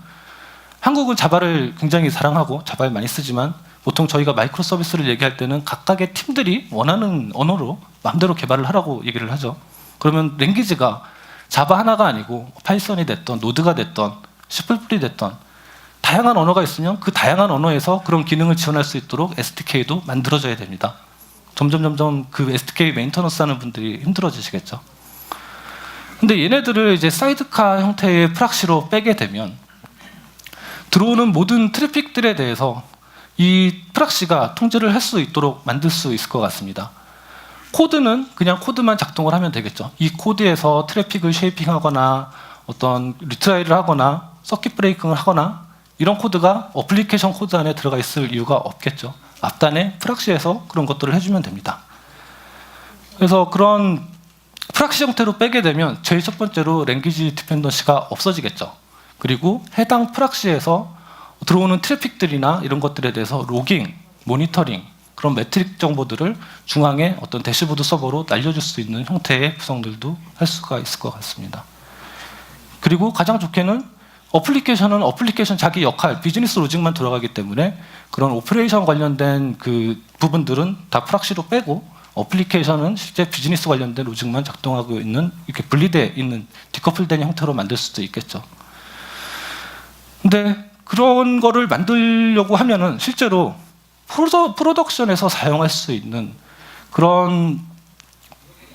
한국은 자바를 굉장히 사랑하고 자바를 많이 쓰지만 보통 저희가 마이크로 서비스를 얘기할 때는 각각의 팀들이 원하는 언어로 마음대로 개발을 하라고 얘기를 하죠. 그러면 랭귀지가 자바 하나가 아니고 파이썬이 됐던 노드가 됐던 C++이 됐던 다양한 언어가 있으면 그 다양한 언어에서 그런 기능을 지원할 수 있도록 SDK도 만들어져야 됩니다. 점점 그 SDK 메인터넌스 하는 분들이 힘들어지시겠죠. 근데 얘네들을 이제 사이드카 형태의 프락시로 빼게 되면 들어오는 모든 트래픽들에 대해서 이 프락시가 통제를 할 수 있도록 만들 수 있을 것 같습니다. 코드는 그냥 코드만 작동을 하면 되겠죠. 이 코드에서 트래픽을 쉐이핑하거나 어떤 리트라이를 하거나 서킷 브레이킹을 하거나 이런 코드가 어플리케이션 코드 안에 들어가 있을 이유가 없겠죠. 앞단에 프락시에서 그런 것들을 해주면 됩니다. 그래서 그런 프락시 형태로 빼게 되면 제일 첫 번째로 랭귀지 디펜던시가 없어지겠죠. 그리고 해당 프락시에서 들어오는 트래픽들이나 이런 것들에 대해서 로깅, 모니터링, 그런 매트릭 정보들을 중앙에 어떤 대시보드 서버로 날려줄 수 있는 형태의 구성들도 할 수가 있을 것 같습니다. 그리고 가장 좋게는 어플리케이션은 어플리케이션 자기 역할, 비즈니스 로직만 돌아가기 때문에 그런 오퍼레이션 관련된 그 부분들은 다 프락시로 빼고 어플리케이션은 실제 비즈니스 관련된 로직만 작동하고 있는, 이렇게 분리되어 있는 디커플된 형태로 만들 수도 있겠죠. 근데 그런 거를 만들려고 하면은 실제로 프로덕션에서 사용할 수 있는 그런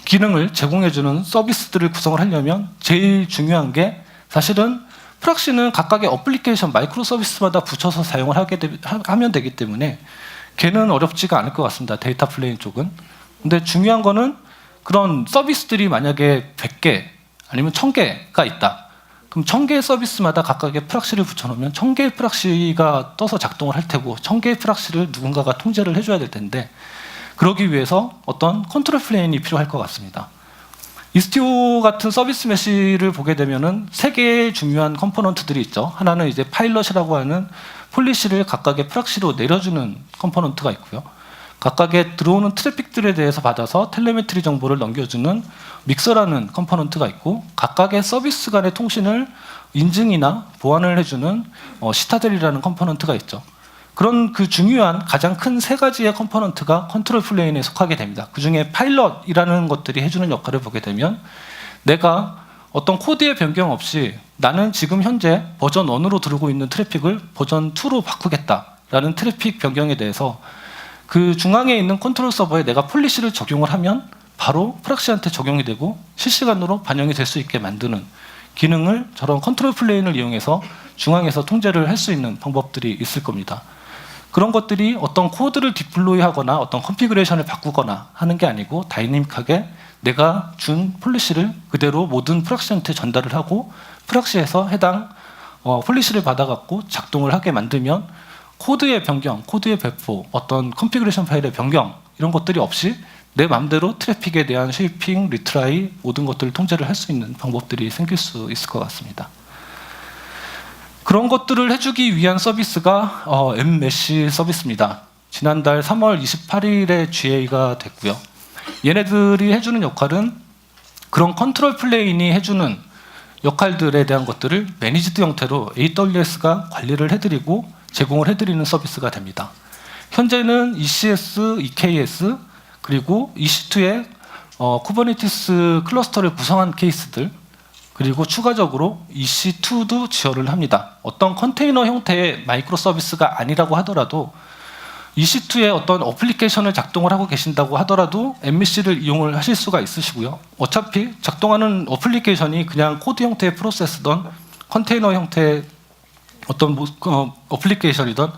기능을 제공해주는 서비스들을 구성을 하려면 제일 중요한 게, 사실은 프락시는 각각의 어플리케이션 마이크로 서비스마다 붙여서 사용을 하면 되기 때문에 걔는 어렵지가 않을 것 같습니다. 데이터 플레인 쪽은. 근데 중요한 거는 그런 서비스들이 만약에 100개 아니면 1000개가 있다. 그럼 1000개의 서비스마다 각각의 프락시를 붙여놓으면 1000개의 프락시가 떠서 작동을 할 테고 1000개의 프락시를 누군가가 통제를 해줘야 될 텐데, 그러기 위해서 어떤 컨트롤 플레인이 필요할 것 같습니다. 이스티오 같은 서비스 메시를 보게 되면은 3개의 중요한 컴포넌트들이 있죠. 하나는 이제 파일럿이라고 하는 폴리시를 각각의 프락시로 내려주는 컴포넌트가 있고요. 각각의 들어오는 트래픽들에 대해서 받아서 텔레메트리 정보를 넘겨주는 믹서라는 컴포넌트가 있고, 각각의 서비스 간의 통신을 인증이나 보완을 해주는 시타델이라는 컴포넌트가 있죠. 그런 그 중요한 가장 큰 3가지의 컴포넌트가 컨트롤 플레인에 속하게 됩니다. 그 중에 파일럿이라는 것들이 해주는 역할을 보게 되면, 내가 어떤 코드의 변경 없이 나는 지금 현재 버전 1으로 들고 있는 트래픽을 버전 2로 바꾸겠다라는 트래픽 변경에 대해서 그 중앙에 있는 컨트롤 서버에 내가 폴리시를 적용을 하면 바로 프락시한테 적용이 되고 실시간으로 반영이 될 수 있게 만드는 기능을 저런 컨트롤 플레인을 이용해서 중앙에서 통제를 할 수 있는 방법들이 있을 겁니다. 그런 것들이 어떤 코드를 디플로이 하거나 어떤 컨피그레이션을 바꾸거나 하는 게 아니고 다이내믹하게 내가 준 폴리시를 그대로 모든 프락시한테 전달을 하고 프락시에서 해당 폴리시를 받아갖고 작동을 하게 만들면 코드의 변경, 코드의 배포, 어떤 컨피그레이션 파일의 변경 이런 것들이 없이 내 마음대로 트래픽에 대한 쉐이핑, 리트라이 모든 것들을 통제를 할 수 있는 방법들이 생길 수 있을 것 같습니다. 그런 것들을 해주기 위한 서비스가 엠메시 서비스입니다. 지난달 3월 28일에 GA가 됐고요. 얘네들이 해주는 역할은 그런 컨트롤 플레인이 해주는 역할들에 대한 것들을 매니지드 형태로 AWS가 관리를 해드리고 제공을 해드리는 서비스가 됩니다. 현재는 ECS, EKS 그리고 EC2의 쿠버네티스 클러스터를 구성한 케이스들, 그리고 추가적으로 EC2도 지원을 합니다. 어떤 컨테이너 형태의 마이크로 서비스가 아니라고 하더라도 EC2의 어떤 어플리케이션을 작동을 하고 계신다고 하더라도 MVC를 이용을 하실 수가 있으시고요. 어차피 작동하는 어플리케이션이 그냥 코드 형태의 프로세스든 컨테이너 형태의 어떤 어플리케이션이든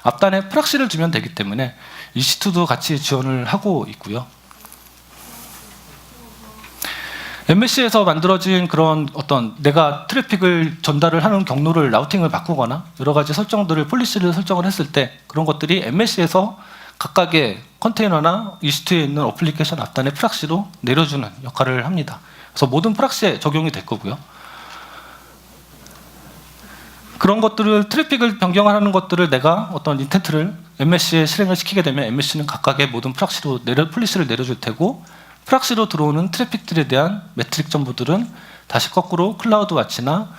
앞단에 프락시를 주면 되기 때문에 EC2도 같이 지원을 하고 있고요. MSC에서 만들어진 그런 어떤 내가 트래픽을 전달을 하는 경로를 라우팅을 바꾸거나 여러 가지 설정들을 폴리시를 설정을 했을 때 그런 것들이 MSC에서 각각의 컨테이너나 EC2에 있는 어플리케이션 앞단에 프락시로 내려주는 역할을 합니다. 그래서 모든 프락시에 적용이 될 거고요. 그런 것들을 트래픽을 변경하는 것들을 내가 어떤 인텐트를 MSC에 실행을 시키게 되면 MSC는 각각의 모든 프락시로 폴리시를 내려줄 테고 프락시로 들어오는 트래픽들에 대한 매트릭 정보들은 다시 거꾸로 클라우드 와치나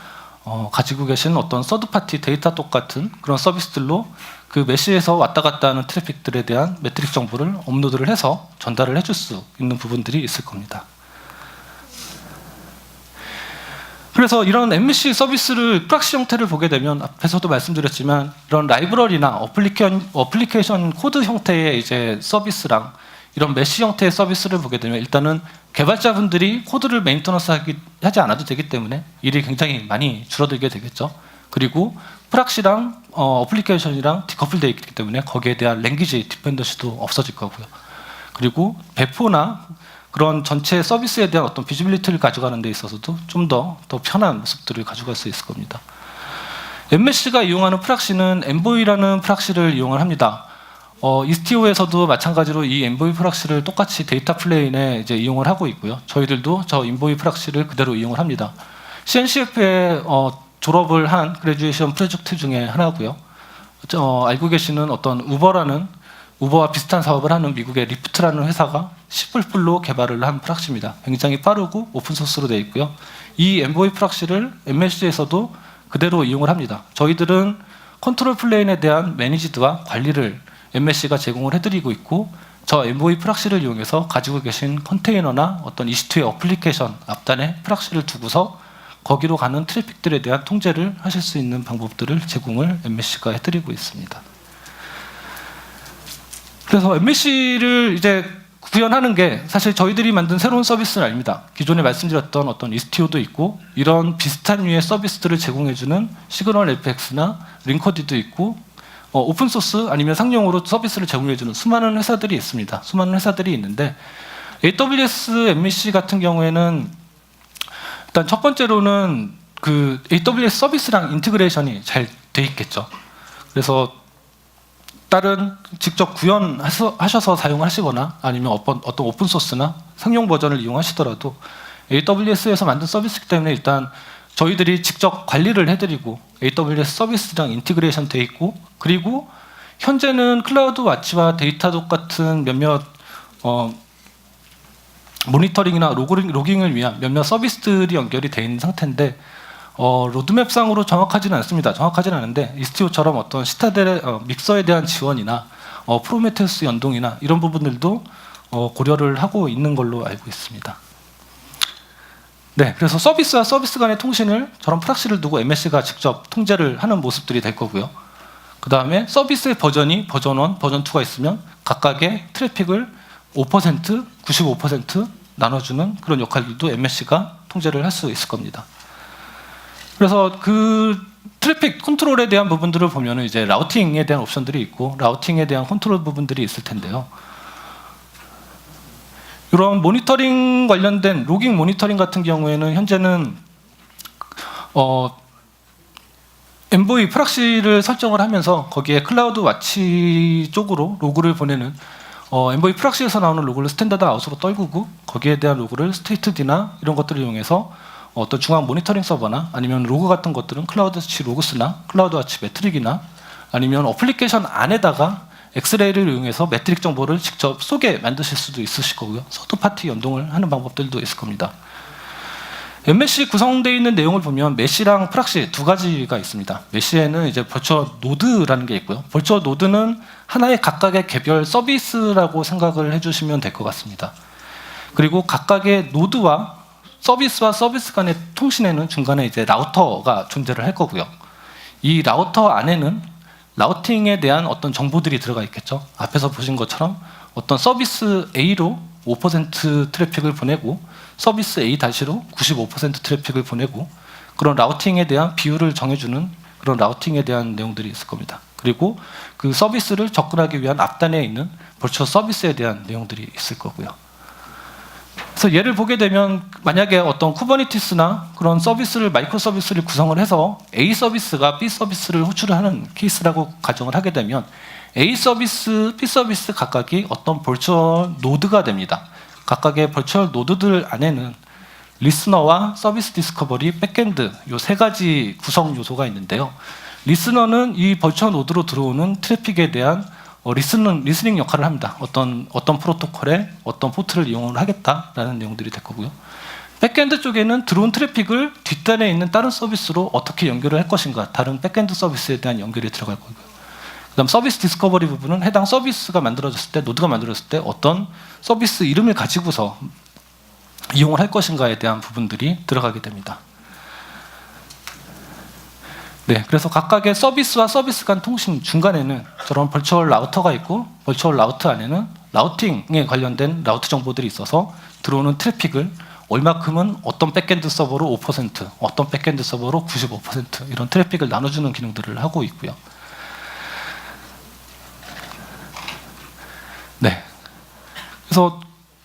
가지고 계신 어떤 서드파티 데이터톡 같은 그런 서비스들로 그 메시에서 왔다 갔다 하는 트래픽들에 대한 매트릭 정보를 업로드를 해서 전달을 해줄 수 있는 부분들이 있을 겁니다. 그래서 이런 MVC 서비스를 프락시 형태를 보게 되면 앞에서도 말씀드렸지만 이런 라이브러리나 어플리케이션 코드 형태의 이제 서비스랑 이런 메시 형태의 서비스를 보게 되면 일단은 개발자분들이 코드를 메인터넌스 하지 않아도 되기 때문에 일이 굉장히 많이 줄어들게 되겠죠. 그리고 프락시랑 어플리케이션이랑 디커플되어 있기 때문에 거기에 대한 랭귀지 디펜던시도 없어질 거고요. 그리고 배포나 그런 전체 서비스에 대한 어떤 비지빌리티를 가져가는 데 있어서도 좀 더 편한 모습들을 가져갈 수 있을 겁니다. MSC가 이용하는 프락시는 엔보이라는 프락시를 이용을 합니다. 이스티오에서도 마찬가지로 이 엔보이 프락시를 똑같이 데이터 플레인에 이제 이용을 하고 있고요. 저희들도 저 엔보이 프락시를 그대로 이용을 합니다. CNCF에 졸업을 한 그래주에이션 프로젝트 중에 하나고요. 알고 계시는 어떤 우버와 비슷한 사업을 하는 미국의 리프트라는 회사가 C++로 개발을 한 프락시입니다. 굉장히 빠르고 오픈소스로 되어 있고요. 이 엔보이 프락시를 MSC에서도 그대로 이용을 합니다. 저희들은 컨트롤 플레인에 대한 매니지드와 관리를 MSC가 제공을 해드리고 있고 저 엔보이 프락시를 이용해서 가지고 계신 컨테이너나 어떤 EC2의 어플리케이션 앞단에 프락시를 두고서 거기로 가는 트래픽들에 대한 통제를 하실 수 있는 방법들을 제공을 MSC가 해드리고 있습니다. 그래서 MSC를 이제 구현하는 게 사실 저희들이 만든 새로운 서비스는 아닙니다. 기존에 말씀드렸던 어떤 이스티오도 있고 이런 비슷한 류의 서비스들을 제공해주는 시그널 FX나 링커디도 있고 오픈소스 아니면 상용으로 서비스를 제공해주는 수많은 회사들이 있습니다. 수많은 회사들이 있는데 AWS MVC 같은 경우에는 일단 첫 번째로는 그 AWS 서비스랑 인티그레이션이 잘 돼 있겠죠. 그래서 다른 직접 구현하셔서 사용하시거나 아니면 어떤 오픈소스나 상용 버전을 이용하시더라도 AWS에서 만든 서비스이기 때문에 일단 저희들이 직접 관리를 해드리고 AWS 서비스랑 인티그레이션 돼 있고 그리고 현재는 클라우드 와치와 데이터독 같은 몇몇 모니터링이나 로깅을 위한 몇몇 서비스들이 연결이 돼 있는 상태인데 로드맵상으로 정확하지는 않습니다. 정확하지는 않은데 이스티오처럼 어떤 시타델의 믹서에 대한 지원이나 프로메테우스 연동이나 이런 부분들도 고려를 하고 있는 걸로 알고 있습니다. 네, 그래서 서비스와 서비스 간의 통신을 저런 프락시를 두고 MSC가 직접 통제를 하는 모습들이 될 거고요. 그 다음에 서비스의 버전이 버전 1, 버전 2가 있으면 각각의 트래픽을 5%, 95% 나눠주는 그런 역할들도 MSC가 통제를 할 수 있을 겁니다. 그래서 그 트래픽 컨트롤에 대한 부분들을 보면 이제 라우팅에 대한 옵션들이 있고 라우팅에 대한 컨트롤 부분들이 있을 텐데요. 이런 모니터링 관련된 로깅 모니터링 같은 경우에는 현재는 엔보이 프락시를 설정을 하면서 거기에 클라우드 와치 쪽으로 로그를 보내는 엔보이 프락시에서 나오는 로그를 스탠다드 아웃으로 떨구고 거기에 대한 로그를 스테이트D나 이런 것들을 이용해서 어떤 중앙 모니터링 서버나 아니면 로그 같은 것들은 클라우드 와치 로그스나 클라우드 와치 매트릭이나 아니면 어플리케이션 안에다가 엑스레이를 이용해서 매트릭 정보를 직접 쏘게 만드실 수도 있으실 거고요. 서드파티 연동을 하는 방법들도 있을 겁니다. 엠메시 구성되어 있는 내용을 보면 메시랑 프락시 두 가지가 있습니다. 메시에는 이제 버추얼 노드라는 게 있고요. 버추얼 노드는 하나의 각각의 개별 서비스라고 생각을 해주시면 될 것 같습니다. 그리고 각각의 노드와 서비스와 서비스 간의 통신에는 중간에 이제 라우터가 존재를 할 거고요. 이 라우터 안에는 라우팅에 대한 어떤 정보들이 들어가 있겠죠. 앞에서 보신 것처럼 어떤 서비스 A로 5% 트래픽을 보내고 서비스 A-로 95% 트래픽을 보내고 그런 라우팅에 대한 비율을 정해주는 그런 라우팅에 대한 내용들이 있을 겁니다. 그리고 그 서비스를 접근하기 위한 앞단에 있는 버추얼 서비스에 대한 내용들이 있을 거고요. 그래서 예를 보게 되면 만약에 어떤 쿠버네티스나 그런 서비스를 마이크로 서비스를 구성을 해서 A 서비스가 B 서비스를 호출을 하는 케이스라고 가정을 하게 되면 A 서비스, B 서비스 각각이 어떤 버추얼 노드가 됩니다. 각각의 버추얼 노드들 안에는 리스너와 서비스 디스커버리, 백엔드 이 세 가지 구성 요소가 있는데요. 리스너는 이 버추얼 노드로 들어오는 트래픽에 대한 리스닝 역할을 합니다. 어떤 프로토콜에 어떤 포트를 이용을 하겠다라는 내용들이 될 거고요. 백엔드 쪽에는 들어온 트래픽을 뒷단에 있는 다른 서비스로 어떻게 연결을 할 것인가, 다른 백엔드 서비스에 대한 연결이 들어갈 거고요. 그다음 서비스 디스커버리 부분은 해당 서비스가 만들어졌을 때, 노드가 만들어졌을 때 어떤 서비스 이름을 가지고서 이용을 할 것인가에 대한 부분들이 들어가게 됩니다. 네, 그래서 각각의 서비스와 서비스 간 통신 중간에는 저런 버추얼 라우터가 있고 버추얼 라우터 안에는 라우팅에 관련된 라우트 정보들이 있어서 들어오는 트래픽을 얼마큼은 어떤 백엔드 서버로 5%, 어떤 백엔드 서버로 95% 이런 트래픽을 나눠주는 기능들을 하고 있고요. 네, 그래서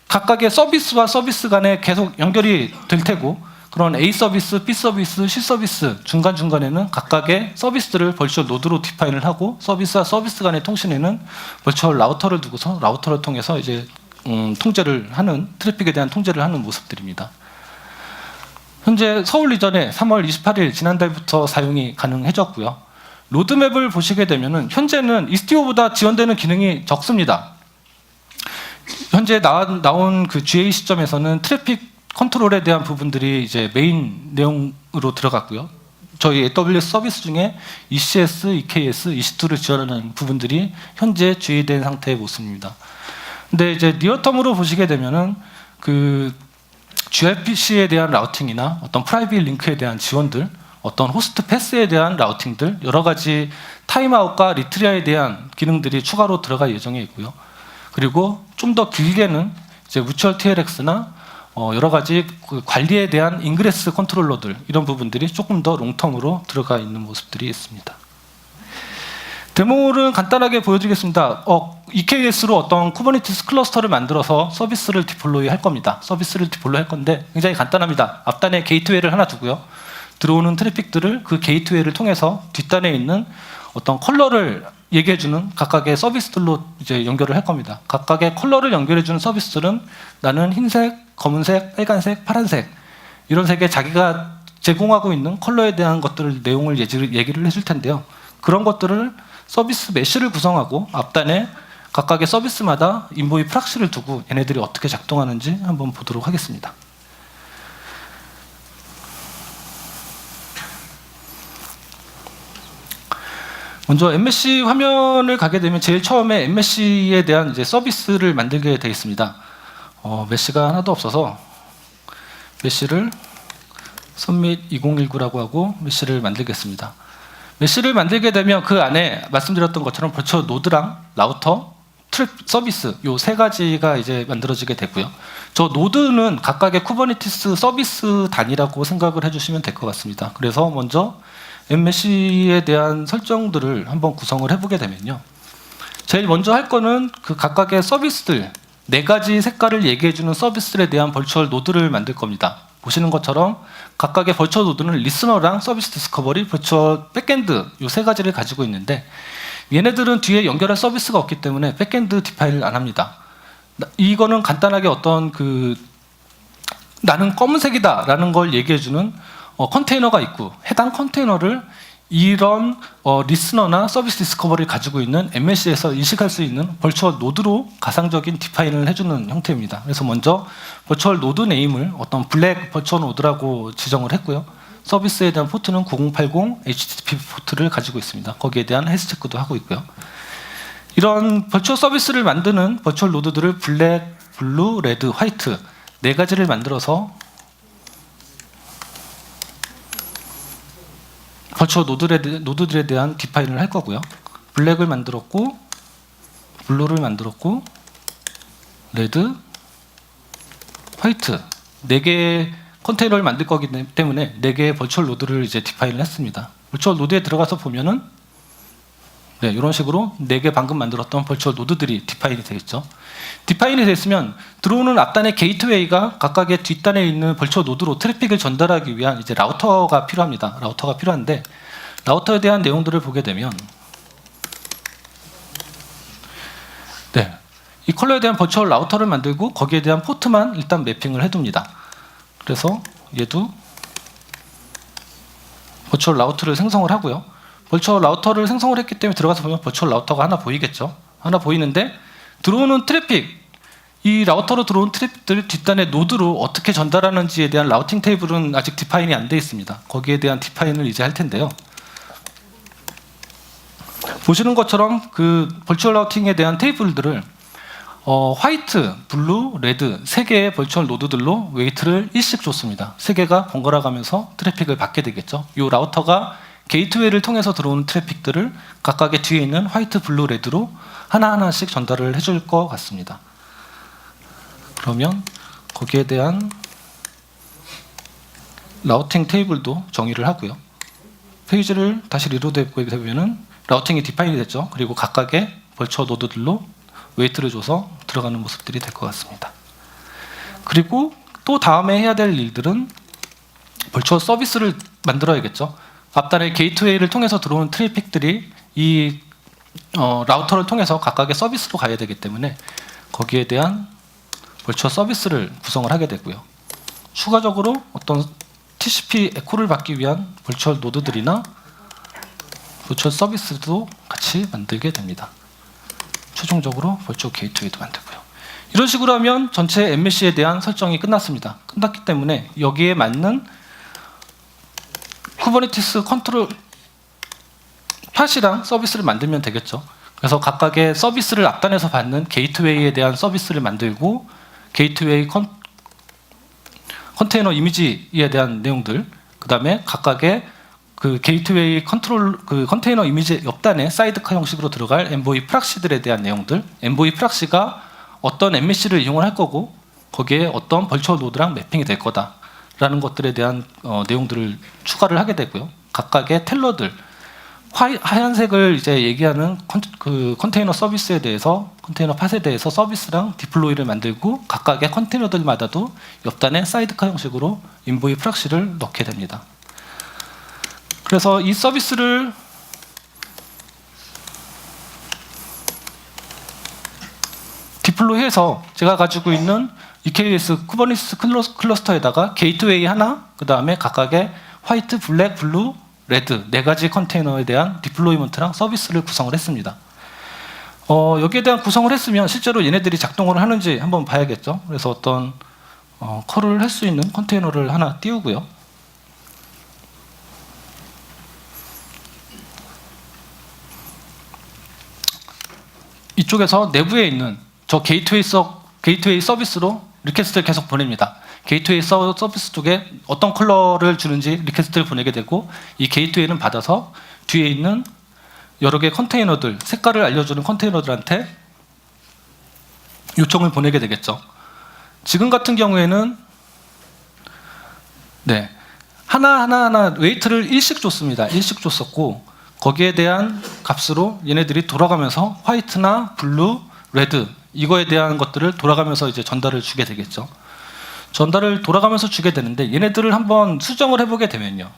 각각의 서비스와 서비스 간에 계속 연결이 될 테고 그런 A 서비스, B 서비스, C 서비스 중간중간에는 각각의 서비스들을 버추얼 노드로 디파인을 하고 서비스와 서비스 간의 통신에는 버추얼 라우터를 두고서 라우터를 통해서 이제 통제를 하는, 트래픽에 대한 통제를 하는 모습들입니다. 현재 서울 이전에 3월 28일 지난달부터 사용이 가능해졌고요. 로드맵을 보시게 되면은 현재는 이스티오보다 지원되는 기능이 적습니다. 현재 나온 그 GA 시점에서는 트래픽 컨트롤에 대한 부분들이 이제 메인 내용으로 들어갔고요. 저희 AWS 서비스 중에 ECS, EKS, EC2를 지원하는 부분들이 현재 GA된 상태의 모습입니다. 근데 이제 니어텀으로 보시게 되면은 그 gRPC에 대한 라우팅이나 어떤 프라이빗 링크에 대한 지원들, 어떤 호스트 패스에 대한 라우팅들, 여러 가지 타임아웃과 리트리아에 대한 기능들이 추가로 들어갈 예정에 있고요. 그리고 좀 더 길게는 이제 무추얼 TLX나 여러 가지 그 관리에 대한 인그레스 컨트롤러들 이런 부분들이 조금 더 롱텀으로 들어가 있는 모습들이 있습니다. 데모를 간단하게 보여드리겠습니다. EKS로 어떤 쿠버네티스 클러스터를 만들어서 서비스를 디플로이 할 겁니다. 서비스를 디플로이 할 건데 굉장히 간단합니다. 앞단에 게이트웨이를 하나 두고요. 들어오는 트래픽들을 그 게이트웨이를 통해서 뒷단에 있는 어떤 컬러를 얘기해주는 각각의 서비스들로 이제 연결을 할 겁니다. 각각의 컬러를 연결해주는 서비스들은 나는 흰색, 검은색, 빨간색, 파란색 이런 색에 자기가 제공하고 있는 컬러에 대한 것들을 내용을 얘기를 해줄 텐데요. 그런 것들을 서비스 메쉬를 구성하고 앞단에 각각의 서비스마다 인보이 프락시를 두고 얘네들이 어떻게 작동하는지 한번 보도록 하겠습니다. 먼저 엠메시 화면을 가게 되면 제일 처음에 엠메시에 대한 이제 서비스를 만들게 되어 있습니다. 메시가 하나도 없어서 메시를 submit 2019라고 하고 메시를 만들겠습니다. 메시를 만들게 되면 그 안에 말씀드렸던 것처럼 버추얼 노드랑 라우터, 트랩 서비스 요 세 가지가 이제 만들어지게 되고요. 저 노드는 각각의 쿠버네티스 서비스 단위라고 생각을 해주시면 될 것 같습니다. 그래서 먼저 엠메시에 대한 설정들을 한번 구성을 해보게 되면요. 제일 먼저 할 거는 그 각각의 서비스들, 4가지 색깔을 얘기해주는 서비스들에 대한 버추얼 노드를 만들 겁니다. 보시는 것처럼 각각의 버추얼 노드는 리스너랑 서비스 디스커버리, 버추얼 백엔드 이 3가지를 가지고 있는데 얘네들은 뒤에 연결할 서비스가 없기 때문에 백엔드 디파인을 안 합니다. 이거는 간단하게 어떤 그 나는 검은색이다 라는 걸 얘기해주는 컨테이너가 있고 해당 컨테이너를 이런 리스너나 서비스 디스커버리를 가지고 있는 MSC에서 인식할 수 있는 버추얼 노드로 가상적인 디파인을 해주는 형태입니다. 그래서 먼저 버추얼 노드 네임을 어떤 블랙 버추얼 노드라고 지정을 했고요. 서비스에 대한 포트는 9080 HTTP 포트를 가지고 있습니다. 거기에 대한 헬스 체크도 하고 있고요. 이런 버추얼 서비스를 만드는 버추얼 노드들을 블랙, 블루, 레드, 화이트 네 가지를 만들어서 버추얼 노드들에 대한 디파인을 할 거고요. 블랙을 만들었고, 블루를 만들었고, 레드, 화이트 4개의 컨테이너를 만들 거기 때문에 4개의 버추얼 노드를 이제 디파인을 했습니다. 버추얼 노드에 들어가서 보면은 이런 식으로 4개 방금 만들었던 버추얼 노드들이 디파인이 되겠죠. 디파인이 됐으면 들어오는 앞단의 게이트웨이가 각각의 뒷단에 있는 버추얼 노드로 트래픽을 전달하기 위한 이제 라우터가 필요합니다. 라우터가 필요한데 라우터에 대한 내용들을 보게 되면 이 컬러에 대한 버추얼 라우터를 만들고 거기에 대한 포트만 일단 매핑을 해둡니다. 그래서 얘도 버추얼 라우터를 생성을 하고요. 버추얼 라우터를 생성을 했기 때문에 들어가서 보면 버추얼 라우터가 하나 보이겠죠. 하나 보이는데 들어오는 트래픽, 이 라우터로 들어온 트래픽들을 뒷단의 노드로 어떻게 전달하는지에 대한 라우팅 테이블은 아직 디파인이 안 돼 있습니다. 거기에 대한 디파인을 이제 할 텐데요. 보시는 것처럼 그 버추얼 라우팅에 대한 테이블들을 화이트, 블루, 레드 3개의 버추얼 노드들로 웨이트를 1씩 줬습니다. 3개가 번갈아 가면서 트래픽을 받게 되겠죠. 이 라우터가 게이트웨이를 통해서 들어오는 트래픽들을 각각의 뒤에 있는 화이트, 블루, 레드로 하나하나씩 전달을 해줄 것 같습니다. 그러면 거기에 대한 라우팅 테이블도 정의를 하고요. 페이지를 다시 리로드 해보게 되면 라우팅이 디파인이 됐죠. 그리고 각각의 버추얼 노드들로 웨이트를 줘서 들어가는 모습들이 될 것 같습니다. 그리고 또 다음에 해야 될 일들은 버추얼 서비스를 만들어야겠죠. 앞단의 게이트웨이를 통해서 들어오는 트래픽들이 이 라우터를 통해서 각각의 서비스로 가야 되기 때문에 거기에 대한 버추얼 서비스를 구성을 하게 되고요. 추가적으로 어떤 TCP 에코를 받기 위한 버추얼 노드들이나 버추얼 서비스도 같이 만들게 됩니다. 최종적으로 버추얼 게이트웨이도 만들고요. 이런 식으로 하면 전체 MSC에 대한 설정이 끝났습니다. 끝났기 때문에 여기에 맞는 쿠버네티스 컨트롤 팟이랑 서비스를 만들면 되겠죠. 그래서 각각의 서비스를 앞단에서 받는 게이트웨이에 대한 서비스를 만들고 게이트웨이 컨테이너 이미지에 대한 내용들, 그 다음에 각각의 그 게이트웨이 그 컨테이너 이미지 옆단에 사이드카 형식으로 들어갈 엔보이 프락시들에 대한 내용들, 엔보이 프락시가 어떤 MSC를 이용을 할 거고 거기에 어떤 버추얼 노드랑 매핑이 될 거다라는 것들에 대한 내용들을 추가를 하게 되고요. 각각의 텔러들, 하얀색을 이제 얘기하는 그 컨테이너 서비스에 대해서, 컨테이너 팟에 대해서 서비스랑 디플로이를 만들고 각각의 컨테이너들마다도 옆단에 사이드카 형식으로 엔보이 프락시를 넣게 됩니다. 그래서 이 서비스를 디플로이해서 제가 가지고 있는 EKS 쿠버네티스 클러스터에다가 게이트웨이 하나, 그 다음에 각각의 화이트, 블랙, 블루, 레드 4가지 컨테이너에 대한 디플로이먼트랑 서비스를 구성을 했습니다. 여기에 대한 구성을 했으면 실제로 얘네들이 작동을 하는지 한번 봐야겠죠. 그래서 어떤 컬을 할 수 있는 컨테이너를 하나 띄우고요. 이쪽에서 내부에 있는 저 게이트웨이 서비스로 리퀘스트를 계속 보냅니다. 게이트웨이 서비스 쪽에 어떤 컬러를 주는지 리퀘스트를 보내게 되고 이 게이트웨이는 받아서 뒤에 있는 여러 개의 컨테이너들, 색깔을 알려주는 컨테이너들한테 요청을 보내게 되겠죠. 지금 같은 경우에는 하나하나 웨이트를 1씩 줬습니다. 1씩 줬었고 거기에 대한 값으로 얘네들이 돌아가면서 화이트나 블루, 레드 이거에 대한 것들을 돌아가면서 이제 전달을 주게 되겠죠. 전달을 돌아가면서 주게 되는데 얘네들을 한번 수정을 해보게 되면요.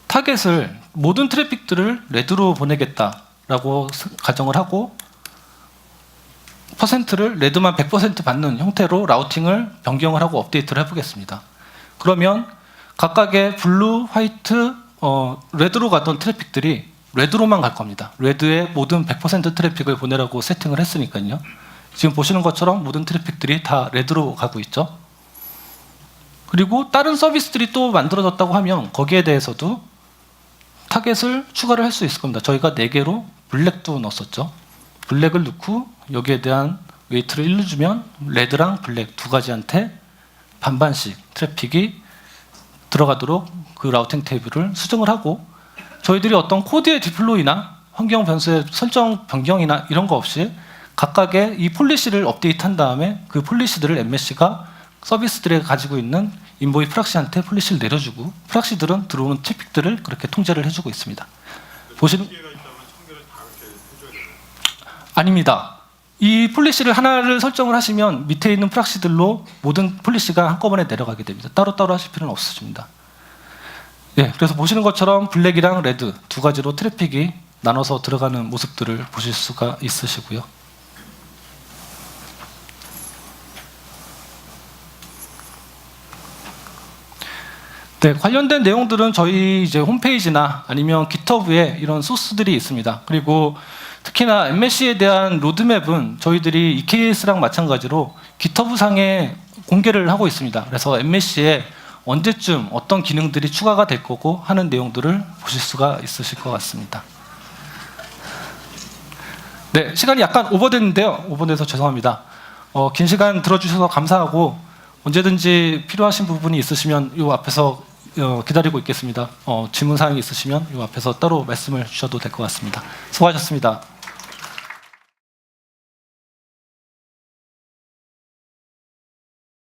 타겟을 모든 트래픽들을 레드로 보내겠다라고 가정을 하고 퍼센트를 레드만 100% 받는 형태로 라우팅을 변경을 하고 업데이트를 해보겠습니다. 그러면 각각의 블루, 화이트, 레드로 가던 트래픽들이 레드로만 갈 겁니다. 레드에 모든 100% 트래픽을 보내라고 세팅을 했으니까요. 지금 보시는 것처럼 모든 트래픽들이 다 레드로 가고 있죠. 그리고 다른 서비스들이 또 만들어졌다고 하면 거기에 대해서도 타겟을 추가를 할 수 있을 겁니다. 저희가 4개로 블랙도 넣었었죠. 블랙을 넣고 여기에 대한 웨이트를 1로 주면 레드랑 블랙 두 가지한테 반반씩 트래픽이 들어가도록 그 라우팅 테이블을 수정을 하고 저희들이 어떤 코드의 디플로이나 환경 변수의 설정 변경이나 이런 거 없이 각각의 이 폴리시를 업데이트한 다음에 그 폴리시들을 MSC가 서비스들에 가지고 있는 인보이 프락시한테 폴리시를 내려주고 프락시들은 들어오는 트래픽들을 그렇게 통제를 해주고 있습니다. 보시는 아닙니다. 이 폴리시를 하나를 설정을 하시면 밑에 있는 프락시들로 모든 폴리시가 한꺼번에 내려가게 됩니다. 따로따로 하실 필요는 없으십니다. 예, 그래서 보시는 것처럼 블랙이랑 레드 두 가지로 트래픽이 나눠서 들어가는 모습들을 보실 수가 있으시고요. 네, 관련된 내용들은 저희 이제 홈페이지나 아니면 GitHub에 이런 소스들이 있습니다. 그리고 특히나 MSC에 대한 로드맵은 저희들이 EKS랑 마찬가지로 GitHub 상에 공개를 하고 있습니다. 그래서 MSC에 언제쯤 어떤 기능들이 추가가 될 거고 하는 내용들을 보실 수가 있으실 것 같습니다. 네, 시간이 약간 오버됐는데요. 오버돼서 죄송합니다. 긴 시간 들어주셔서 감사하고 언제든지 필요하신 부분이 있으시면 이 앞에서 기다리고 있겠습니다. 질문사항이 있으시면 이 앞에서 따로 말씀을 주셔도 될 것 같습니다. 수고하셨습니다.